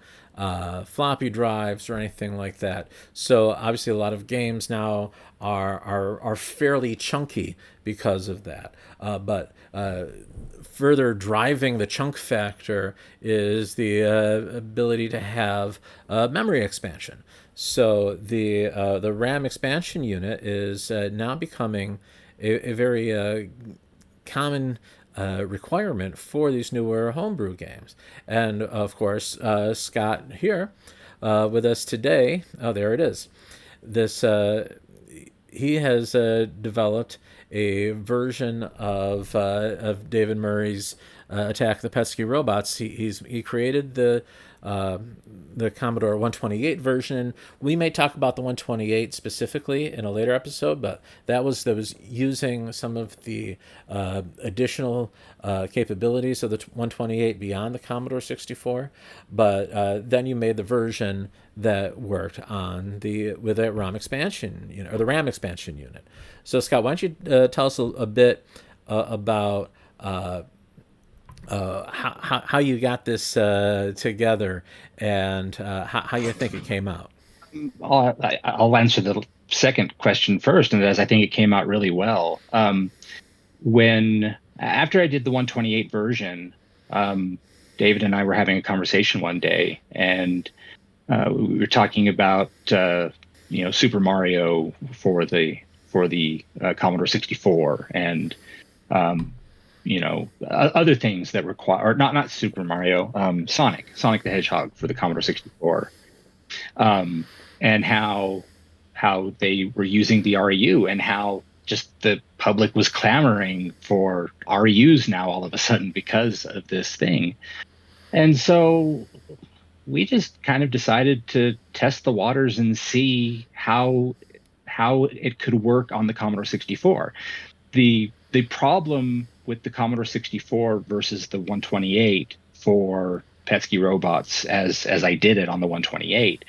floppy drives or anything like that. So obviously, a lot of games now are fairly chunky because of that. But further driving the chunk factor is the ability to have memory expansion. So the RAM expansion unit is now becoming a very common requirement for these newer homebrew games. And of course, Scott here with us today. Oh, there it is. This he has developed a version of David Murray's Attack of the Pesky Robots. He created the Commodore 128 version. We may talk about the 128 specifically in a later episode, but that was using some of the additional capabilities of the 128 beyond the Commodore 64. But then you made the version that worked on with that RAM expansion unit, or the RAM expansion unit. So Scott, why don't you tell us a bit about how you got this together and how you think it came out. I'll answer the second question first, and as I think it came out really well. When after I did the 128 version, David and I were having a conversation one day, and we were talking about Super Mario for the Commodore 64, and other things that require, or not Super Mario, Sonic the Hedgehog for the Commodore 64, um, and how they were using the REU, and how just the public was clamoring for REUs now all of a sudden because of this thing. And so we just kind of decided to test the waters and see how it could work on the Commodore 64. The problem with the Commodore 64 versus the 128 for Petsky Robots, as I did it on the 128,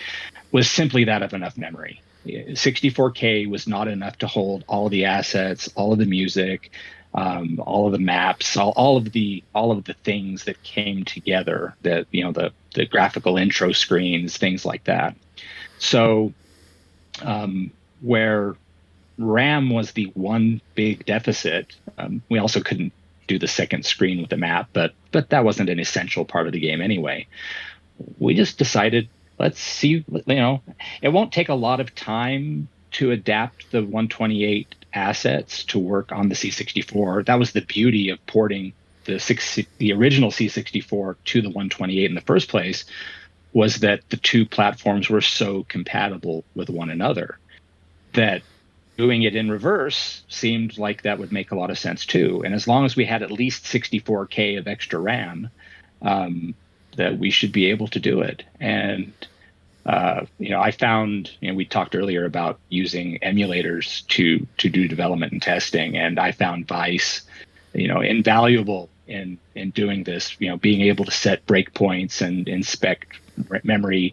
was simply that of enough memory. 64K was not enough to hold all of the assets, all of the music, all of the maps, all of the things that came together. That the graphical intro screens, things like that. So where RAM was the one big deficit, we also couldn't do the second screen with the map, but that wasn't an essential part of the game anyway. We just decided, let's see, it won't take a lot of time to adapt the 128 assets to work on the C64. That was the beauty of porting the original C64 to the 128 in the first place, was that the two platforms were so compatible with one another that doing it in reverse seemed like that would make a lot of sense too. And as long as we had at least 64K of extra RAM, that we should be able to do it. And I found, we talked earlier about using emulators to do development and testing, and I found Vice, invaluable in doing this. Being able to set breakpoints and inspect memory,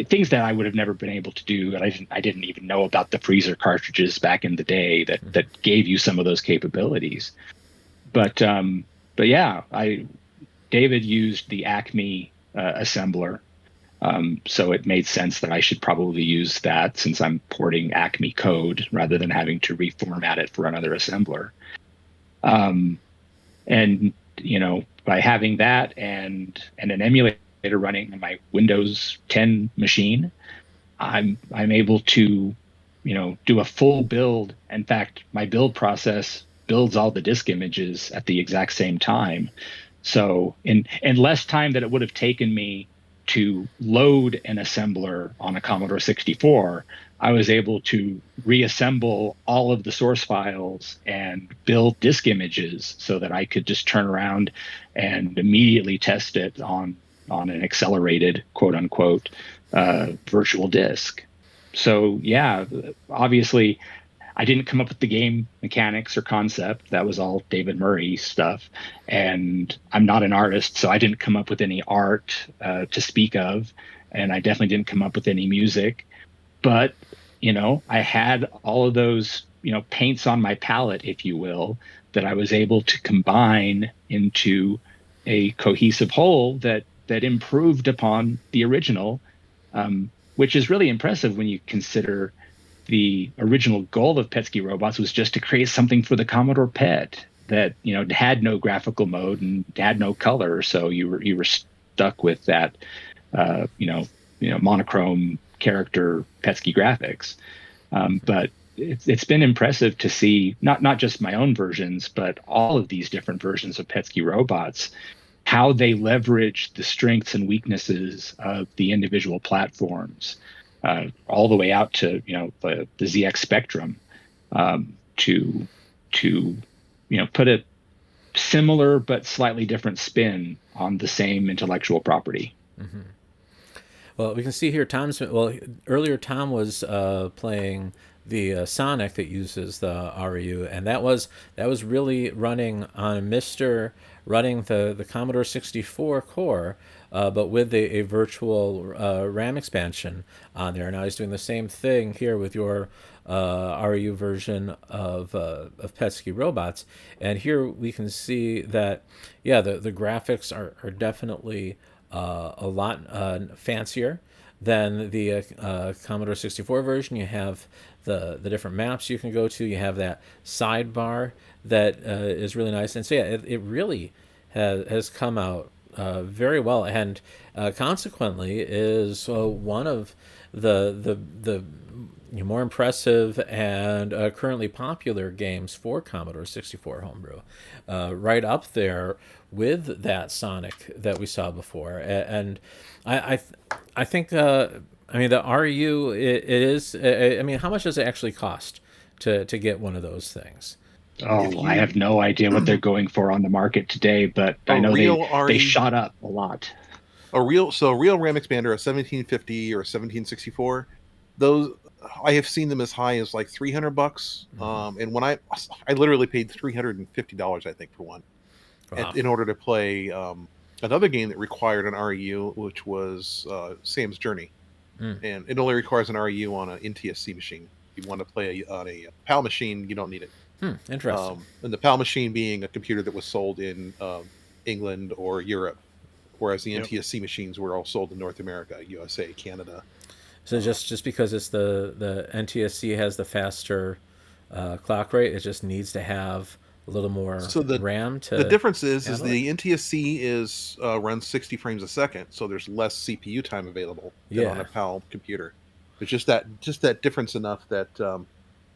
things that I would have never been able to do. And I didn't even know about the freezer cartridges back in the day that gave you some of those capabilities. But yeah, David used the Acme assembler. So it made sense that I should probably use that, since I'm porting Acme code rather than having to reformat it for another assembler. And by having that and an emulator running on my Windows 10 machine, I'm able to do a full build. In fact, my build process builds all the disk images at the exact same time. So in less time than it would have taken me to load an assembler on a Commodore 64, I was able to reassemble all of the source files and build disk images so that I could just turn around and immediately test it on an accelerated, quote unquote, virtual disk. So yeah, obviously I didn't come up with the game mechanics or concept. That was all David Murray stuff. And I'm not an artist, so I didn't come up with any art to speak of. And I definitely didn't come up with any music. But, I had all of those, paints on my palette, if you will, that I was able to combine into a cohesive whole that improved upon the original, which is really impressive when you consider the original goal of Petsky Robots was just to create something for the Commodore PET that had no graphical mode and had no color, so you were stuck with that monochrome character Petsky graphics. But it's been impressive to see not just my own versions, but all of these different versions of Petsky Robots, how they leverage the strengths and weaknesses of the individual platforms, all the way out to the ZX Spectrum, to put a similar but slightly different spin on the same intellectual property. Mm-hmm. Well, we can see here earlier Tom was playing the Sonic that uses the REU, and that was really running on MiSTer, running the Commodore 64 core, but with a virtual RAM expansion on there. Now he's doing the same thing here with your REU version of Petsky Robots, and here we can see that the graphics are definitely a lot fancier than the Commodore 64 version. You have the different maps you can go to. You have that sidebar that is really nice. And so it really has come out very well, and consequently is one of the more impressive and currently popular games for Commodore 64 Homebrew, right up there with that Sonic that we saw before. And I think I mean the RU it is. I mean, how much does it actually cost to get one of those things? Oh, I have no idea what they're going for on the market today, but I know they shot up a lot. A real RAM expander, a 1750 or a 1764, those I have seen them as high as like $300. And when I literally paid $350, I think, for one, Wow. in order to play another game that required an REU, which was Sam's Journey, and it only requires an REU on an NTSC machine. If you want to play on a PAL machine, you don't need it. Interesting. And the PAL machine being a computer that was sold in England or Europe, whereas the NTSC machines were all sold in North America, USA, Canada. So just because it's the NTSC has the faster clock rate, it just needs to have a little more RAM to. The difference is the NTSC is runs 60 frames a second, so there's less CPU time available than on a PAL computer. It's just that difference enough that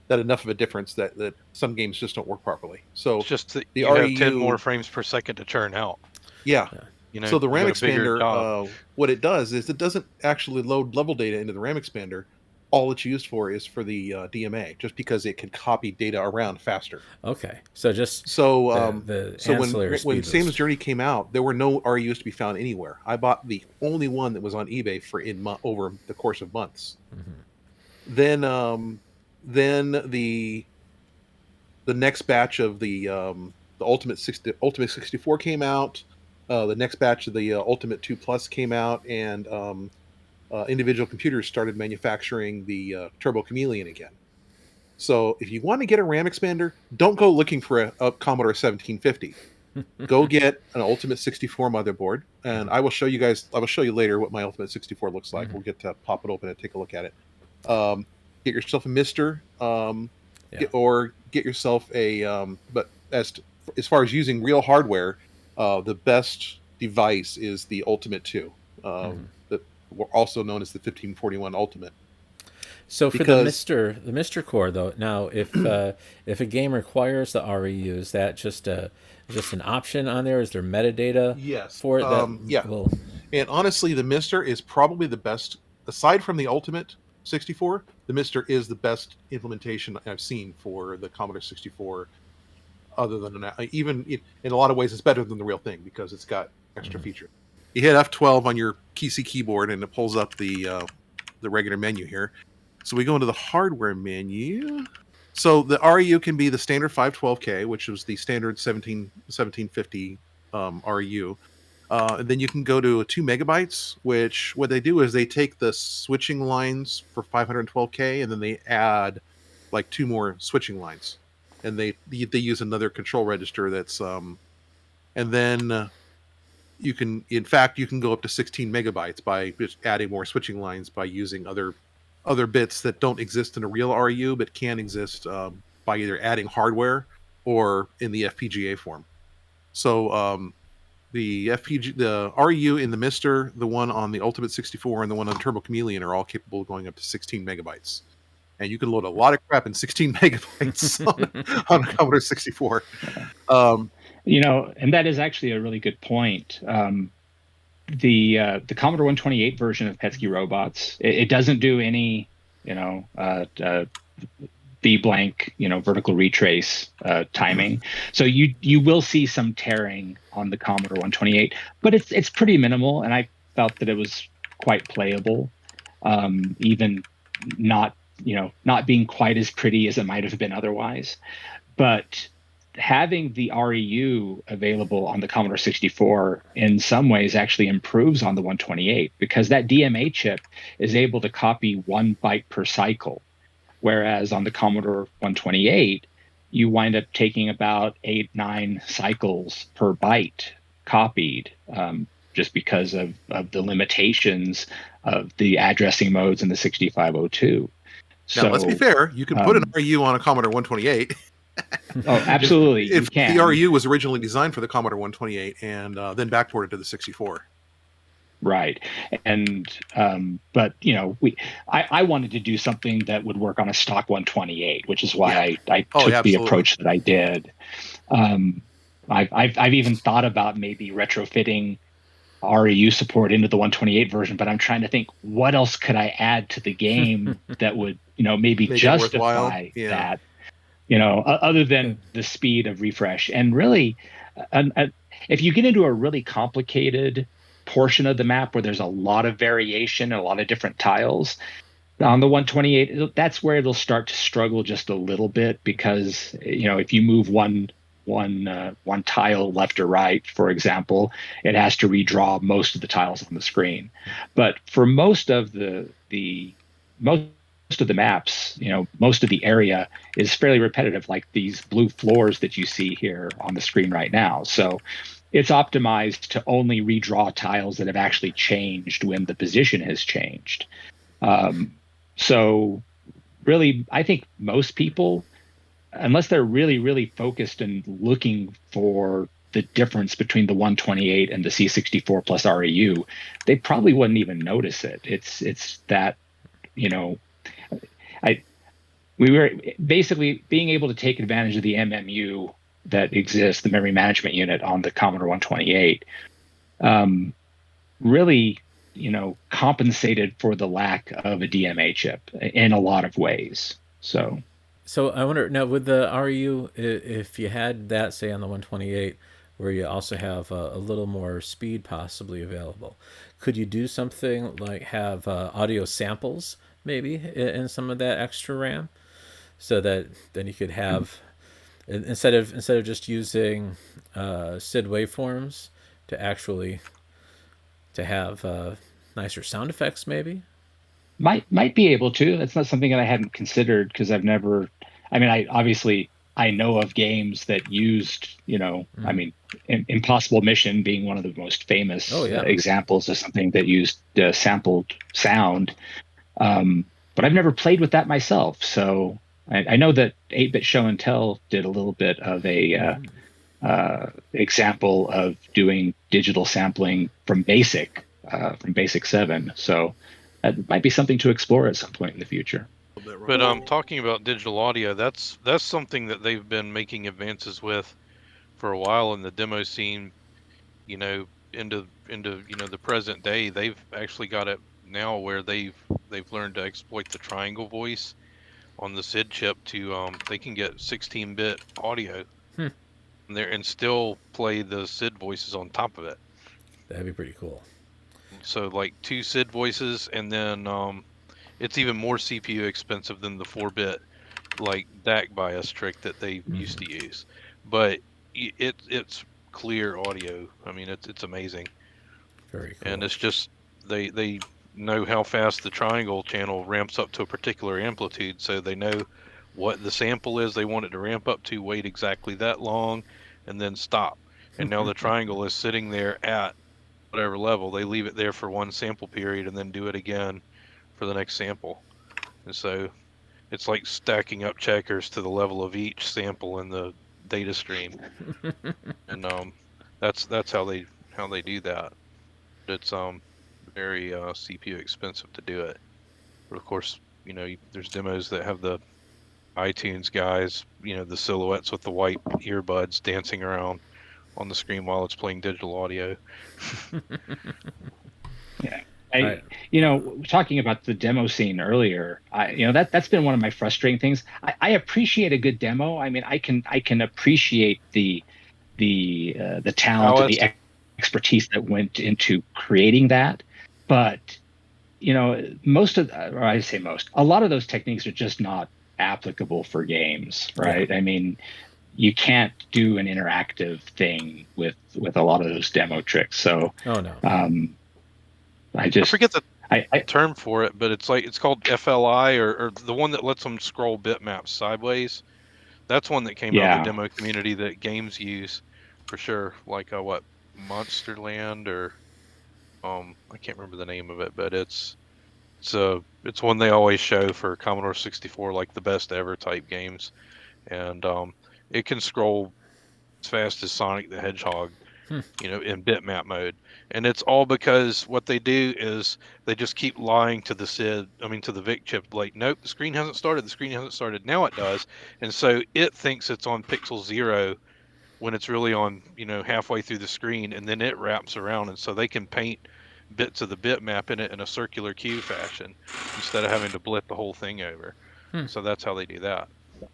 that enough of a difference that some games just don't work properly. So it's just that you have 10 more frames per second to churn out. Yeah. You know, so the RAM expander, what it does is it doesn't actually load level data into the RAM expander. All it's used for is for the DMA, just because it can copy data around faster. Okay, so just when Sam's Journey came out, there were no RUs to be found anywhere. I bought the only one that was on eBay for over the course of months. Then the next batch of the Ultimate 64 came out. The next batch of the Ultimate 2 Plus came out, and individual computers started manufacturing the Turbo Chameleon again. So if you want to get a RAM expander, don't go looking for a Commodore 1750. Go get an Ultimate 64 motherboard, and I will show you later what my Ultimate 64 looks like. We'll get to pop it open and take a look at it. Get yourself a Mister, or get yourself a. But as far as using real hardware, the best device is the Ultimate 2, that also known as the 1541 Ultimate. So for the Mister core, though, now if a game requires the REU, is that just an option on there? Is there metadata for it? And honestly, the Mister is probably the best, aside from the Ultimate 64. The Mister is the best implementation I've seen for the Commodore 64. Other than that, even in a lot of ways, it's better than the real thing because it's got extra features. You hit F12 on your PC keyboard, and it pulls up the regular menu here. So we go into the hardware menu. So the REU can be the standard 512K, which was the standard 1750 REU. And then you can go to 2 megabytes, which what they do is they take the switching lines for 512K, and then they add like 2 more switching lines. And they use another control register that's and then you can go up to 16 megabytes by just adding more switching lines by using other bits that don't exist in a real REU but can exist by either adding hardware or in the FPGA form. So the REU in the Mister, the one on the Ultimate 64, and the one on Turbo Chameleon are all capable of going up to 16 megabytes. And you can load a lot of crap in 16 megabytes on a Commodore 64. And that is actually a really good point. The Commodore 128 version of Petsky Robots, it doesn't do any, B blank, vertical retrace timing. So you will see some tearing on the Commodore 128, but it's pretty minimal, and I felt that it was quite playable, even not being quite as pretty as it might have been otherwise. But having the REU available on the Commodore 64 in some ways actually improves on the 128, because that DMA chip is able to copy 1 byte per cycle, whereas on the Commodore 128, you wind up taking about 8-9 cycles per byte copied, just because of the limitations of the addressing modes in the 6502. Now, let's be fair. You can put an REU on a Commodore 128. Oh, absolutely, you If can. the RU was originally designed for the Commodore 128 and then backported to the 64. Right. And but I wanted to do something that would work on a stock 128, which is why Yeah. I Oh, took yeah, the absolutely. approach that I did. Um, I've even thought about maybe retrofitting REU support into the 128 version, but I'm trying to think what else could I add to the game that would, maybe Make it worthwhile. justify Yeah. that, other than the speed of refresh. And really, if you get into a really complicated portion of the map where there's a lot of variation and a lot of different tiles on the 128, that's where it'll start to struggle just a little bit because, if you move one tile left or right, for example, it has to redraw most of the tiles on the screen. But for most of the maps, most of the area is fairly repetitive, like these blue floors that you see here on the screen right now. So it's optimized to only redraw tiles that have actually changed when the position has changed. So really, I think most people, unless they're really, really focused and looking for the difference between the 128 and the C64 plus REU, they probably wouldn't even notice it. It's that, you know, I we were basically being able to take advantage of the MMU that exists, the memory management unit on the Commodore 128, really, compensated for the lack of a DMA chip in a lot of ways. So So I wonder now with the RU, if you had that, say on the 128, where you also have a little more speed possibly available, could you do something like have audio samples maybe in some of that extra RAM, so that then you could have instead of just using SID waveforms to actually to have nicer sound effects maybe? might be able to. That's not something that I hadn't considered because I've never. I mean, I know of games that used, I mean, Impossible Mission being one of the most Oh famous yeah. examples of something that used sampled sound. But I've never played with that myself. So I know that 8-Bit Show and Tell did a little bit of a example of doing digital sampling from Basic 7. So that might be something to explore at some point in the future. But talking about digital audio, that's something that they've been making advances with for a while in the demo scene. Into the present day, they've actually got it now where they've learned to exploit the triangle voice on the SID chip to they can get 16-bit audio there and still play the SID voices on top of it. That'd be pretty cool. So like 2 SID voices, and then it's even more CPU expensive than the 4-bit like DAC bias trick that they used to use, but it's clear audio. I mean, it's amazing, Very cool. and it's just they know how fast the triangle channel ramps up to a particular amplitude, so they know what the sample is they want it to ramp up to, wait exactly that long, and then stop. And now the triangle is sitting there at whatever level. They leave it there for one sample period and then do it again for the next sample. And so it's like stacking up checkers to the level of each sample in the data stream. And that's how they do that. It's very CPU expensive to do it. But of course, there's demos that have the iTunes guys, the silhouettes with the white earbuds dancing around on the screen while it's playing digital audio. Yeah. Talking about the demo scene earlier, that's been one of my frustrating things. I appreciate a good demo. I mean, I can appreciate the talent and the expertise that went into creating that, but a lot of those techniques are just not applicable for games, right? Yeah. I mean, you can't do an interactive thing with a lot of those demo tricks. So, oh no. I forget the term for it, but it's called FLI or the one that lets them scroll bitmaps sideways. That's one that came out of the demo community that games use for sure. Like what, Monsterland or I can't remember the name of it, but it's one they always show for Commodore 64, like the best ever type games. And it can scroll as fast as Sonic the Hedgehog, in bitmap mode. And it's all because what they do is they just keep lying to the to the VIC chip, like, nope, the screen hasn't started, the screen hasn't started. Now it does. And so it thinks it's on pixel 0 when it's really on, halfway through the screen, and then it wraps around. And so they can paint bits of the bitmap in it in a circular cube fashion instead of having to blit the whole thing over. So that's how they do that.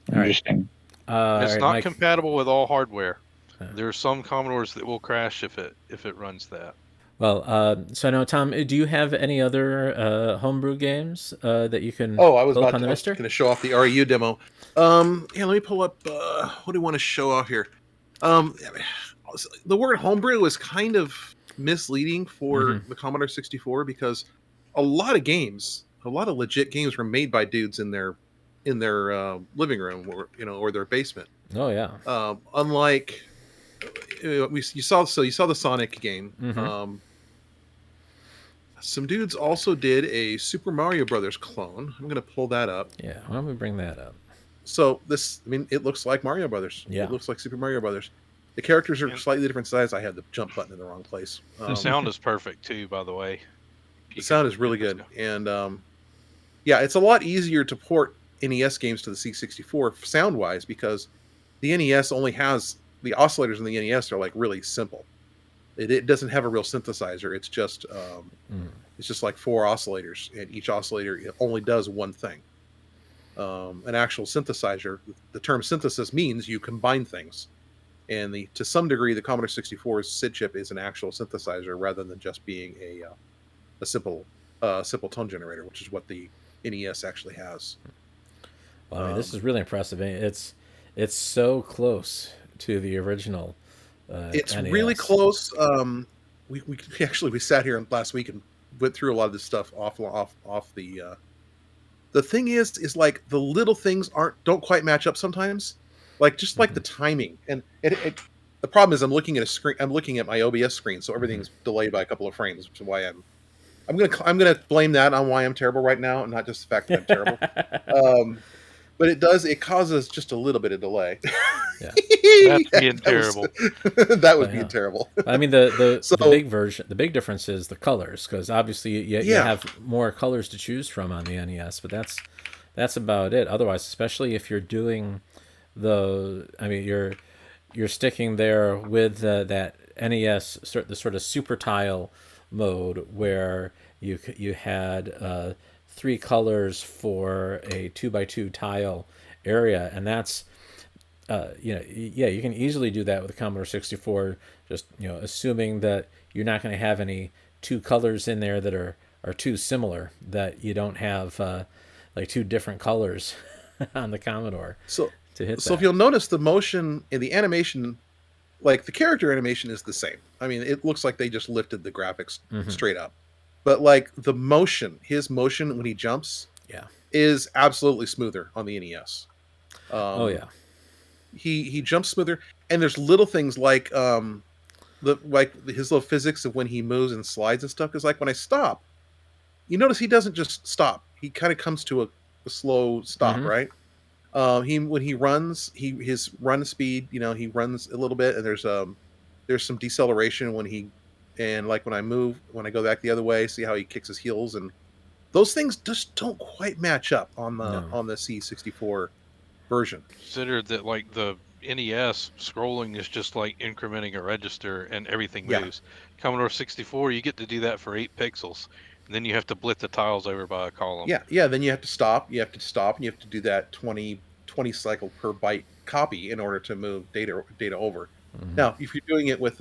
Interesting. And All it's right, not Mike. compatible with all hardware. There are some Commodores that will crash if it runs that. Well, so now, Tom, do you have any other homebrew games that you can Oh, I was pull up about on to, the I was Mister? going to show off the REU demo. Yeah, let me pull up. What do you want to show off here? The word homebrew is kind of misleading for the Commodore 64 because a lot of games, a lot of legit games, were made by dudes in their living room or their basement. Oh yeah. Unlike you saw the Sonic game. Some dudes also did a Super Mario Brothers clone. I'm going to pull that up. Yeah. Why don't we bring that up? So it looks like Mario Brothers. Yeah. It looks like Super Mario Brothers. The characters are And slightly different size. I had the jump button in the wrong place. the sound is perfect too, by the way. The sound is really good, and yeah, it's a lot easier to port NES games to the C64 sound wise because the NES only has the oscillators in the NES are like really simple. It doesn't have a real synthesizer. It's just like 4 oscillators, and each oscillator only does one thing. An actual synthesizer, the term synthesis means you combine things, and to some degree, the Commodore 64's SID chip is an actual synthesizer rather than just being a simple tone generator, which is what the NES actually has. Well, I mean, this is really impressive. It's so close to the original. It's NES. really close. We sat here last week and went through a lot of this stuff off the. The thing is like the little things don't quite match up sometimes, like just like the timing, and the problem is I'm looking at a screen. I'm looking at my OBS screen, so everything's delayed by a couple of frames, which is why I'm gonna blame that on why I'm terrible right now, and not just the fact that I'm terrible. But it causes just a little bit of delay. Yeah. That's being terrible. That would be terrible. I mean, the big difference is the colors, because obviously you have more colors to choose from on the NES, but that's about it. Otherwise, especially if you're doing you're sticking there with that NES the sort of super tile mode where you had 3 colors for a 2x2 tile area, and that's you can easily do that with the Commodore 64, just assuming that you're not going to have any 2 colors in there that are too similar, that you don't have like 2 different colors on the Commodore to hit that. If you'll notice, the motion in the animation, like the character animation, is the same. I mean, it looks like they just lifted the graphics straight up, but like his motion when he jumps, is absolutely smoother on the NES. Oh yeah. He jumps smoother, and there's little things like his little physics of when he moves and slides and stuff. Because like when I stop, you notice he doesn't just stop. He kind of comes to a slow stop, right? When he runs, his run speed, he runs a little bit, and there's some deceleration and like when I go back the other way, see how he kicks his heels, and those things just don't quite match up on the C64 version. Consider that like the NES scrolling is just like incrementing a register and everything moves. Commodore 64, you get to do that for 8 pixels. And then you have to blit the tiles over by a column. Yeah. Then you have to stop. And you have to do that 20 cycle per byte copy in order to move data over. Now, if you're doing it with,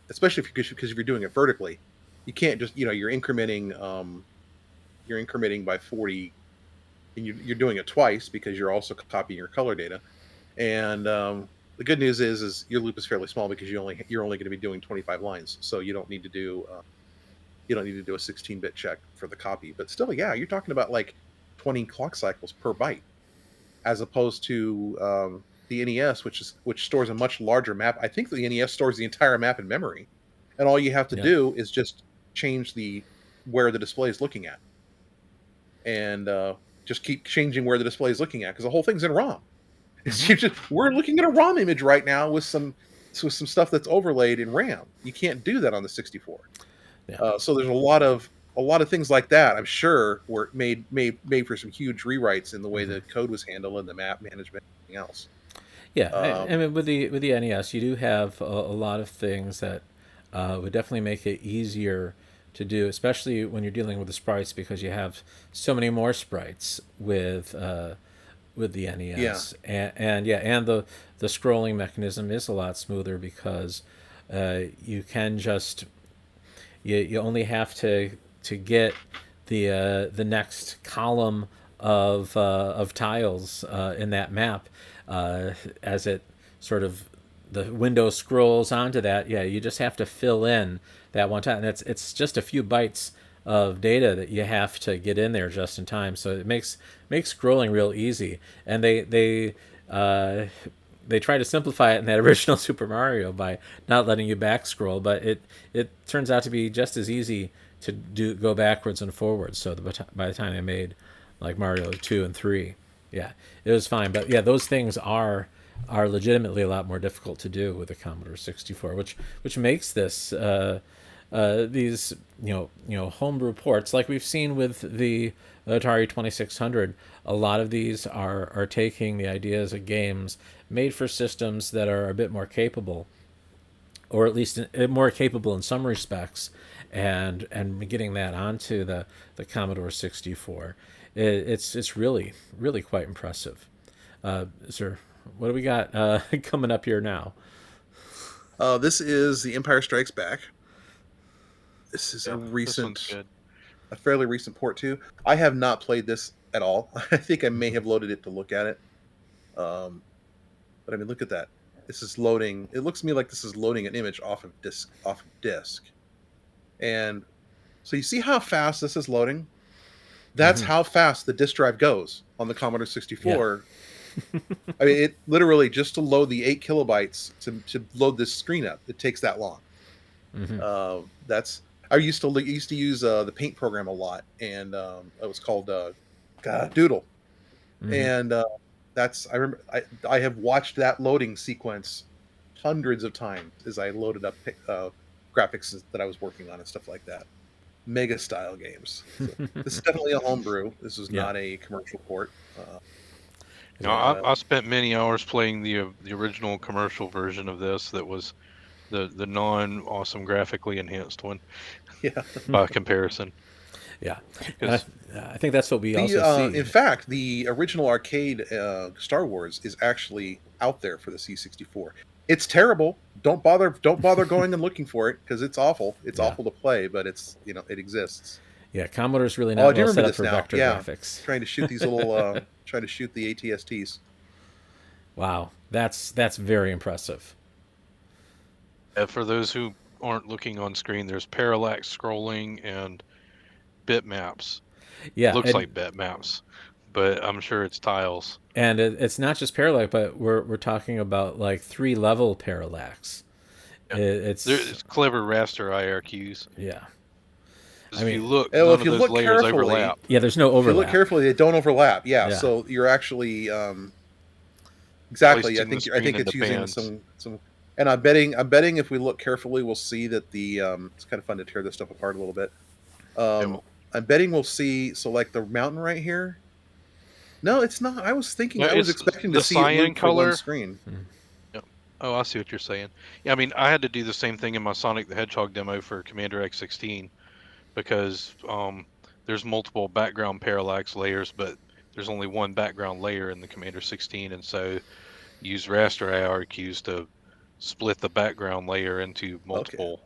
especially because if you're doing it vertically, you can't just you're incrementing by 40. And you're doing it twice because you're also copying your color data. And the good news is your loop is fairly small because you're only going to be doing 25 lines, so you don't need to do a 16-bit check for the copy. But still, you're talking about like 20 clock cycles per byte, as opposed to the NES, which stores a much larger map. I think the NES stores the entire map in memory, and all you have to do is just change where the display is looking at, and just keep changing where the display is looking at, because the whole thing's in ROM. We're looking at a ROM image right now with some stuff that's overlaid in RAM. You can't do that on the 64. Yeah. So there's a lot of things like that. I'm sure were made for some huge rewrites in the way the code was handled and the map management and everything else. Yeah, I mean, with the NES, you do have a lot of things that would definitely make it easier to do, especially when you're dealing with the sprites, because you have so many more sprites with the NES, and the scrolling mechanism is a lot smoother because you can just you only have to get the next column of tiles in that map as it sort of the window scrolls onto that. Yeah, you just have to fill in that one time. And it's just a few bytes of data that you have to get in there just in time. So it makes scrolling real easy. And they try to simplify it in that original Super Mario by not letting you back scroll, but it turns out to be just as easy to go backwards and forwards. So by the time I made like Mario 2 and 3, yeah, it was fine. But yeah, those things are legitimately a lot more difficult to do with the Commodore 64, which makes this these homebrew ports like we've seen with the Atari 2600. A lot of these are taking the ideas of games made for systems that are a bit more capable, or at least more capable in some respects, and getting that onto the Commodore 64. It's really quite impressive. Sir, what do we got coming up here now? This is The Empire Strikes Back. This is a fairly recent port too. I have not played this at all. I think I may have loaded it to look at it. But I mean, look at that. This is loading. It looks to me like this is loading an image off of disk. And so you see how fast this is loading? That's how fast the disk drive goes on the Commodore 64. Yeah. I mean, it literally, just to load the 8 kilobytes to load this screen up, it takes that long. I used to use the Paint program a lot, and it was called Doodle, and I remember I have watched that loading sequence hundreds of times as I loaded up graphics that I was working on and stuff like that. Mega style games. So this is definitely a homebrew. This is not a commercial port. I spent many hours playing the original commercial version of this. That was the non-awesome graphically enhanced one. Yeah. By comparison. Yeah. I think that's what we also see. In fact, the original arcade Star Wars is actually out there for the C64. It's terrible. Don't bother going and looking for it because it's awful. It's awful to play, but it's it exists. Yeah, Commodore's really not well set up for vector graphics. Trying to shoot these little trying to shoot the ATSTs. Wow, that's very impressive. For those who aren't looking on screen, there's parallax scrolling and bitmaps. Yeah, looks like bitmaps, but I'm sure it's tiles. And it's not just parallax, but we're talking about like 3-level parallax. Yeah. It's clever raster IRQs. Yeah. I mean, if you look, none of those layers overlap. Yeah, there's no overlap. If you look carefully, they don't overlap. Yeah. So you're actually exactly. I think it's using some. And I'm betting if we look carefully, we'll see that the it's kind of fun to tear this stuff apart a little bit. I'm betting we'll see. So like the mountain right here. No, it's not. I was expecting to see cyan color on the screen. Yep. Oh, I see what you're saying. Yeah, I mean, I had to do the same thing in my Sonic the Hedgehog demo for Commander X16 because there's multiple background parallax layers, but there's only one background layer in the Commander 16, and so use raster IRQs to split the background layer into multiple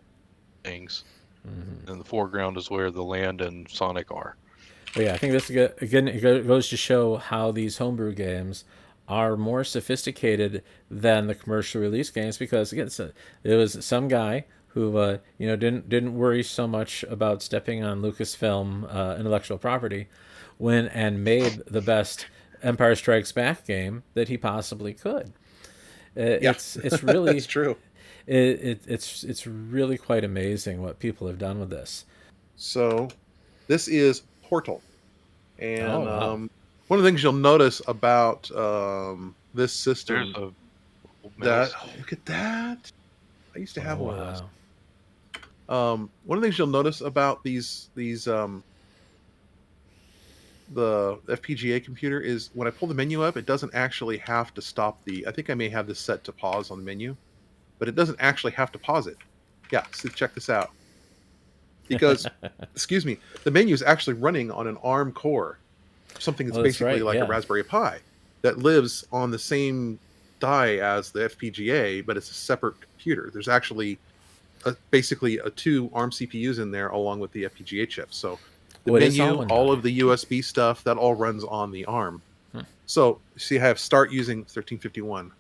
things. And the foreground is where the land and Sonic are. But yeah, I think this again it goes to show how these homebrew games are more sophisticated than the commercial release games because again, it was some guy who didn't worry so much about stepping on Lucasfilm intellectual property, went and made the best Empire Strikes Back game that he possibly could. It's really that's true. It's really quite amazing what people have done with this. So, this is Portal, and one of the things you'll notice about this system. There's a That look at that! I used to have one of those. Wow. One of the things you'll notice about the FPGA computer is when I pull the menu up, it doesn't actually have to stop the. I think I may have this set to pause on the menu, but it doesn't actually have to pause it. Yeah, so check this out. Because, excuse me, the menu is actually running on an ARM core, something that's basically like a Raspberry Pi that lives on the same die as the FPGA, but it's a separate computer. There's actually basically two ARM CPUs in there along with the FPGA chip. So the menu, all of the USB stuff, that all runs on the ARM. So see, I have start using 1351.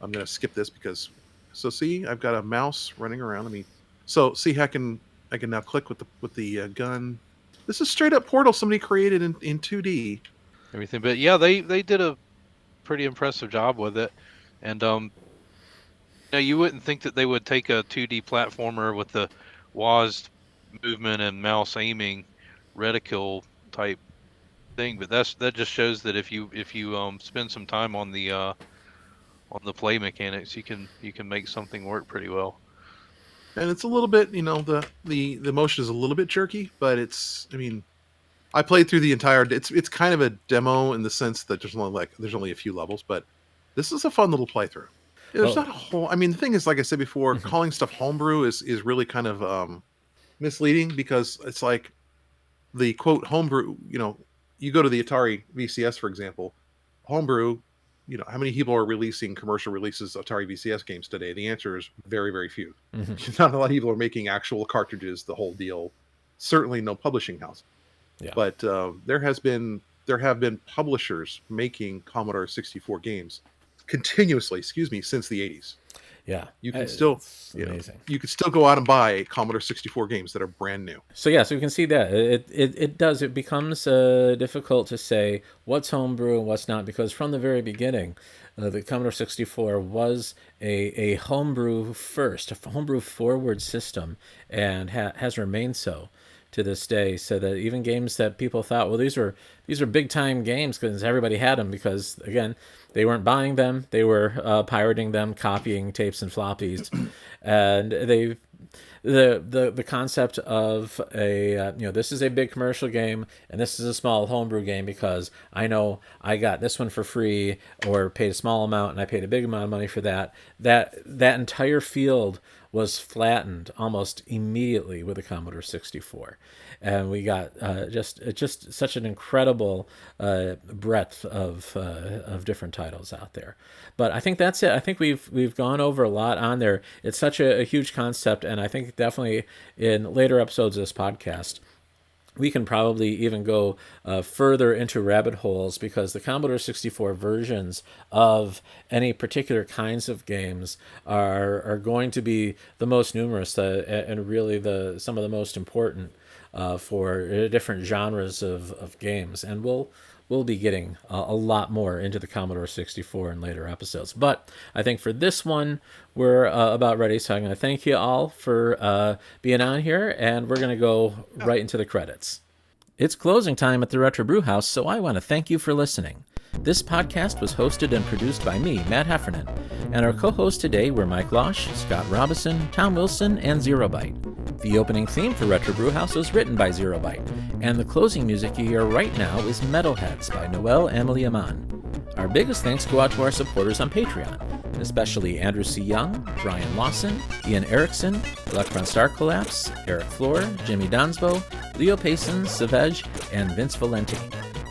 I'm going to skip this because, so see, I've got a mouse running around. So see, I can now click with the gun. This is straight up Portal somebody created in 2D. Everything, but yeah, they did a pretty impressive job with it, and you wouldn't think that they would take a 2D platformer with the WASD movement and mouse aiming reticle type thing, but that just shows that if you spend some time on the play mechanics, you can make something work pretty well. And it's a little bit, the motion is a little bit jerky, but I played through the entire. It's kind of a demo in the sense that there's only a few levels, but this is a fun little playthrough. There's not a whole. The thing is, like I said before, calling stuff homebrew is really kind of misleading, because it's like the quote homebrew. You go to the Atari VCS, for example, homebrew. How many people are releasing commercial releases of Atari VCS games today? The answer is very, very few. Not a lot of people are making actual cartridges, the whole deal. Certainly no publishing house. Yeah. But there have been publishers making Commodore 64 games continuously, since the 80s. Yeah. You can still amazing. You can still go out and buy Commodore 64 games that are brand new. So yeah, so you can see that it becomes difficult to say what's homebrew and what's not, because from the very beginning, the Commodore 64 was a homebrew first, a homebrew forward system, and has remained so to this day. So that even games that people thought, well, these are big time games because everybody had them, because again, they weren't buying them, they were pirating them, copying tapes and floppies, and the concept of this is a big commercial game and this is a small homebrew game because I know I got this one for free or paid a small amount and I paid a big amount of money for that entire field was flattened almost immediately with the Commodore 64, and we got just such an incredible breadth of different titles out there. But I think that's it. I think we've gone over a lot on there. It's such a huge concept, and I think definitely in later episodes of this podcast, we can probably even go further into rabbit holes, because the Commodore 64 versions of any particular kinds of games are going to be the most numerous and really some of the most important for different genres of games. And we'll be getting a lot more into the Commodore 64 in later episodes. But I think for this one, we're about ready. So I'm going to thank you all for being on here, and we're going to go right into the credits. It's closing time at the Retro Brewhouse, so I want to thank you for listening. This podcast was hosted and produced by me, Matt Heffernan, and our co-hosts today were Mike Losh, Scott Robison, Tom Wilson, and Zerobyte. The opening theme for Retro Brewhouse was written by Zerobyte, and the closing music you hear right now is Metalheads by Noel Emily Aman. Our biggest thanks go out to our supporters on Patreon, especially Andrew C. Young, Brian Lawson, Ian Erickson, Electron Star Collapse, Eric Floor, Jimmy Donsbo, Leo Payson, Savej, and Vince Valenti.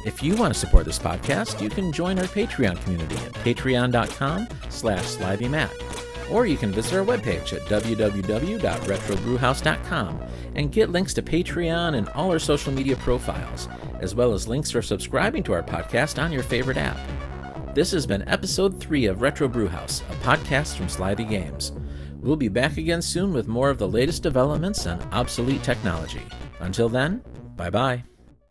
If you want to support this podcast, you can join our Patreon community at patreon.com/SlivyMatt. Or you can visit our webpage at www.retrobrewhouse.com and get links to Patreon and all our social media profiles, as well as links for subscribing to our podcast on your favorite app. This has been episode 3 of Retro Brewhouse, a podcast from Slivy Games. We'll be back again soon with more of the latest developments and obsolete technology. Until then, bye-bye.